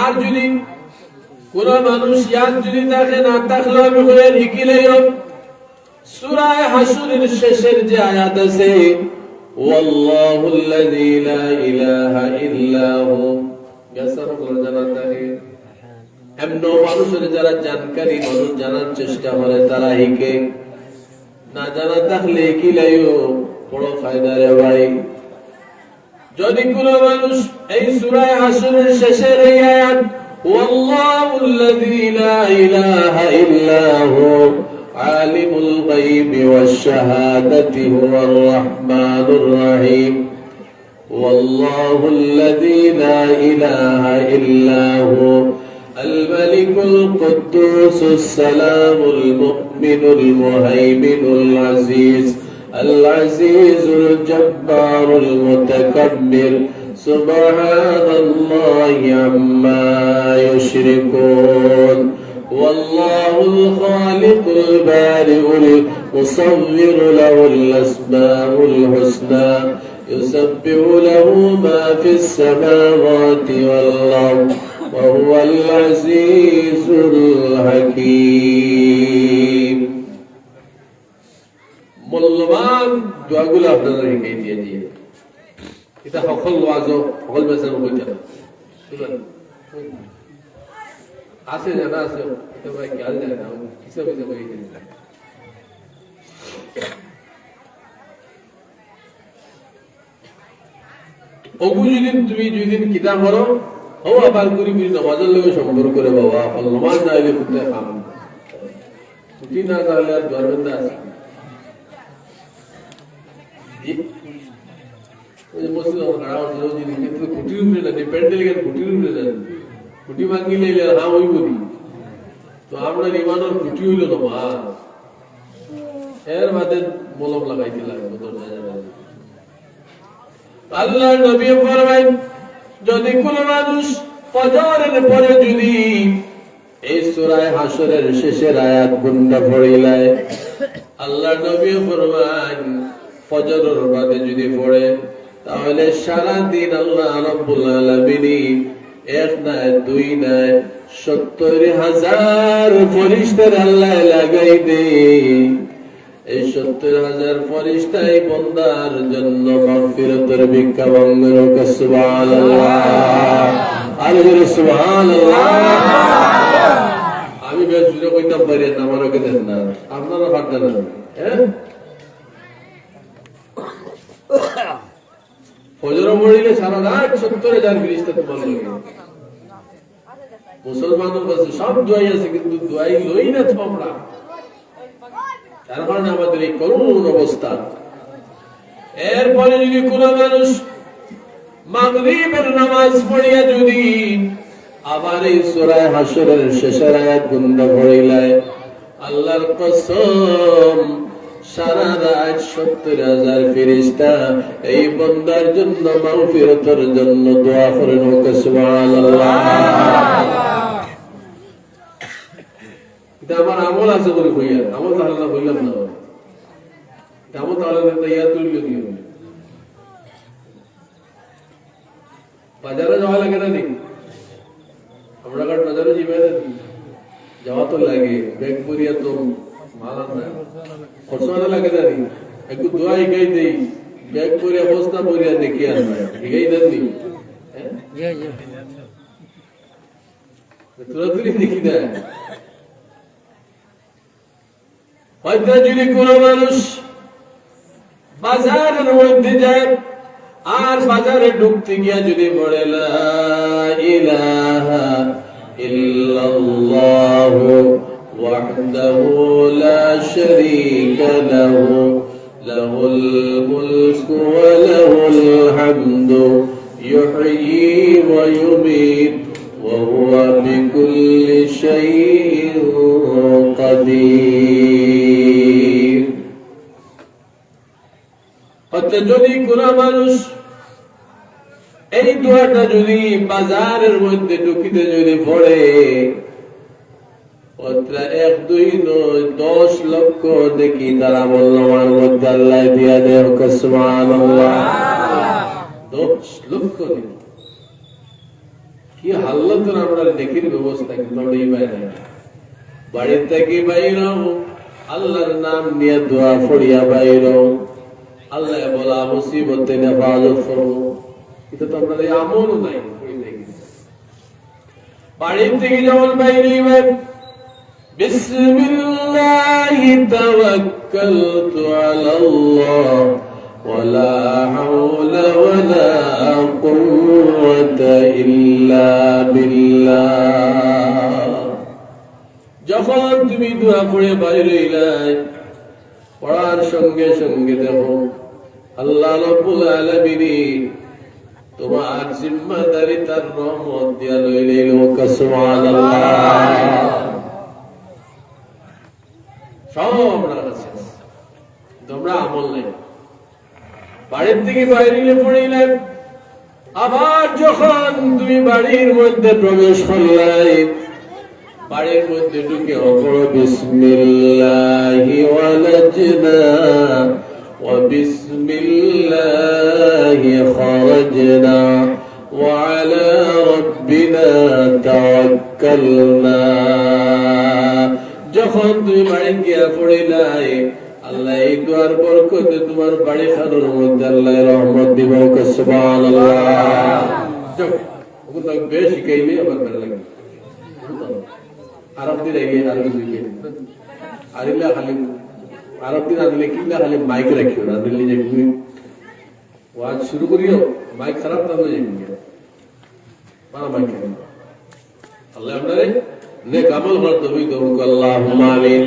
আর যদি কোন মানুষ ইয়াদ যদি থাকে না থাকলে আমি বলে লিখিলে সূরা হাশরের শেষের যে আয়াত আছে ওয়াল্লাহুল্লাযী লা ইলাহা ইল্লা হু, ইয়াসার বলে জানাতে হয়। এমন মানুষের যারা জানকারী মানুষ জানার চেষ্টা করে তারা হিকে, না জানা থাকলে কি লাইও বড় ফায়দা রে ভাই। যদি কোন মানুষ এই সূরা হাশরের শেষের এই আয়াত ওয়াল্লাহুল্লাযী লা ইলাহা ইল্লা হু আলিমুল গায়বি ওয়াশ শাহাদাতি হুয়ার রাহমানুর রহিম, ওয়াল্লাহুল্লাযী লা ইলাহা ইল্লা হু الملك القدوس السلام المؤمن المهيمن العزيز العزيز الجبار المتكبر سبحان الله عما يشركون، والله الخالق البارئ المصور له الأسماء الحسنى يسبح له ما في السماوات والأرض وهو العزيز الحكيم। মূল্যবান দোয়াগুলো আপনারা রেখে দিয়ে দিয়ে এটা সকল ওয়াজ সকল মেসেজ হইতে না আছে জানা আছে এটা ভাই খেয়াল যায় না কিসে কিসে হয়ে যায়। অবু যদি তুমি দুই দিন কিতাব করো ও আবার করি করি নামাজের লোক সম্পর্ক করে বাবা নামাজ না এলে কোথায় খাম ছুটি না তাহলে আর ধরবেন না আছে খুঁটি ভাঙিলে হা ওই বলি তো আমরা ইমানের খুঁটি হইল না মা এর বাদে মলম লাগাইতে লাগবে আল্লাহ নবী ফরমাইন যদি কোন মানুষ ফজরের পরে যদি এই সূরা হাশরের শেষের আয়াত গুন্ডা পড়িলায় আল্লাহ নবী ফরমাইন ফজরের বাদে যদি পড়ে তাহলে সারা দিন আল্লাহ রাব্বুল আলামিন এক না দুই না ৭০,০০০ ফেরেশতা আল্লাহ লাগাই দেয় এই ৭০,০০০ ফেরেশতাই বান্দার জন্য মাগফিরাতের ভিক্ষা মঙ্গল করে সুবহানাল্লাহ আল্লাহু সুবহানাল্লাহ আমি বেশ জুড়ে কইতাম পারি না আমারও কে দেন না আপনারা পারতেন না হ্যাঁ ফজর পড়িলে সারা রাত ৭০,০০০ ফেরেশতা তোমার লাগে মুসলমানের কাছে সব দোয়াই আছে কিন্তু দোয়াই লই না তোমরা তার কারণে আমাদের এই করুণ অবস্থা এরপরে যদি কোন মানুষ মাগরিবের নামাজ পড়িয়া যদি আবার এই সূরা হাশরের শেষের আয়াত গুন্ডা পড়িলায় আল্লাহর কসম সারা রাত ৭০,০০০ ফেরেশতা এই বান্দার জন্য মাগফিরাতের জন্য দোয়া করেন সুবহানাল্লাহ এটা আমার আমল আছে বলে কইয়া আমল আল্লাহ বললাম না আমল তাহলে ইয়া তুললো কি বাজারে যাওয়া লাগে না নাকি আমরা কার বাজারে যাবে না যাওয়া তো লাগে ব্যাগ করিয়া তো মাল না খরচা লাগে না নি একটু দোয়া শিখাই দেই ব্যাগ করিয়া বস্তা করিয়া দেখি আর শিখাই দেননি তুরাতুরি দেখি না হয়তো যদি কোন মানুষ বাজারের মধ্যে যায় আর বাজারে ঢুকতে গিয়া যদি বলে লা ইলাহা ইল্লাল্লাহু ওয়াহদাহু লা শারীকা লাহু লাহুল মুলকু ওয়া লাহুল হামদু ইউহয়ী ওয়া ইউমীত ওয়া হুয়া বিকুল্লি শাইইন কাদির। অর্থাৎ যদি কোন মানুষ এই দোয়াটা যদি বাজারের মধ্যে ঢুকিতে যদি পড়ে ১-২-৯ ১০ লক্ষ দেখি তারা আমলনামার মধ্যে আল্লাহ দিয়া দেয় সুবহানাল্লাহ ১০ লক্ষ কি হাল্লাত আমরা দেখির ব্যবস্থা কিন্তু আমরা এই বাইরে বাড়ি থেকে বাইর আল্লাহর নাম নিয়ে দোয়া পড়িয়া বাইর আল্লাহ বলা মুসিবতে হেফাজত করবো কিন্তু তো আমরা আমল নাই বাড়ি থেকে যেমন বাইরে বিসমিল্লাহি তাওয়াক্কালতু আলাল্লাহ ওয়ালা হাওলা ওয়ালা কুওয়াতা ইল্লা বিল্লাহ। যখন তুমি দোয়া পড়ে বাইরে এলাই পড়ার সঙ্গে সঙ্গে দেখো আল্লাহ রাব্বুল আলামিন তোমার জিম্মাদারি তার রহমত দিয়া লইলেন সুবহানাল্লাহ। সব আপনার কাছে তোমরা আমল নাই বাড়ির থেকে বাইরে পড়িলেন আবার যখন তুমি বাড়ির মধ্যে প্রবেশ করলে বাড়ির মধ্যে ঢুকে অপর বিসমিল্লাহি ওয়ালাজনা ওয়া বিসমিল্লাহি খারাজনা ওয়া আলা রাব্বিনা তাওয়াক্কালনা। যখন তুমি বাড়ি গিয়া পড়িলাই আল্লাহ এই দুয়ার বরকতে তোমার বাড়ি খানোর মধ্যে আল্লাহ রহমত দিব সুবহানাল্লাহ। ওগুলো বেশ শিখাইলে আমার ভালো লাগে আরব দিন আগে আর কিছু আরিলা খালি আরব দিন আনলে কিনা খালি মাইক রাখিও না দিল্লি যে ওয়াজ শুরু করিও মাইক খারাপ না হয়ে যাবে আল্লাহ আপনারে নেক আমল করার তৌফিক দান করুন। আল্লাহুম্মা আমিন।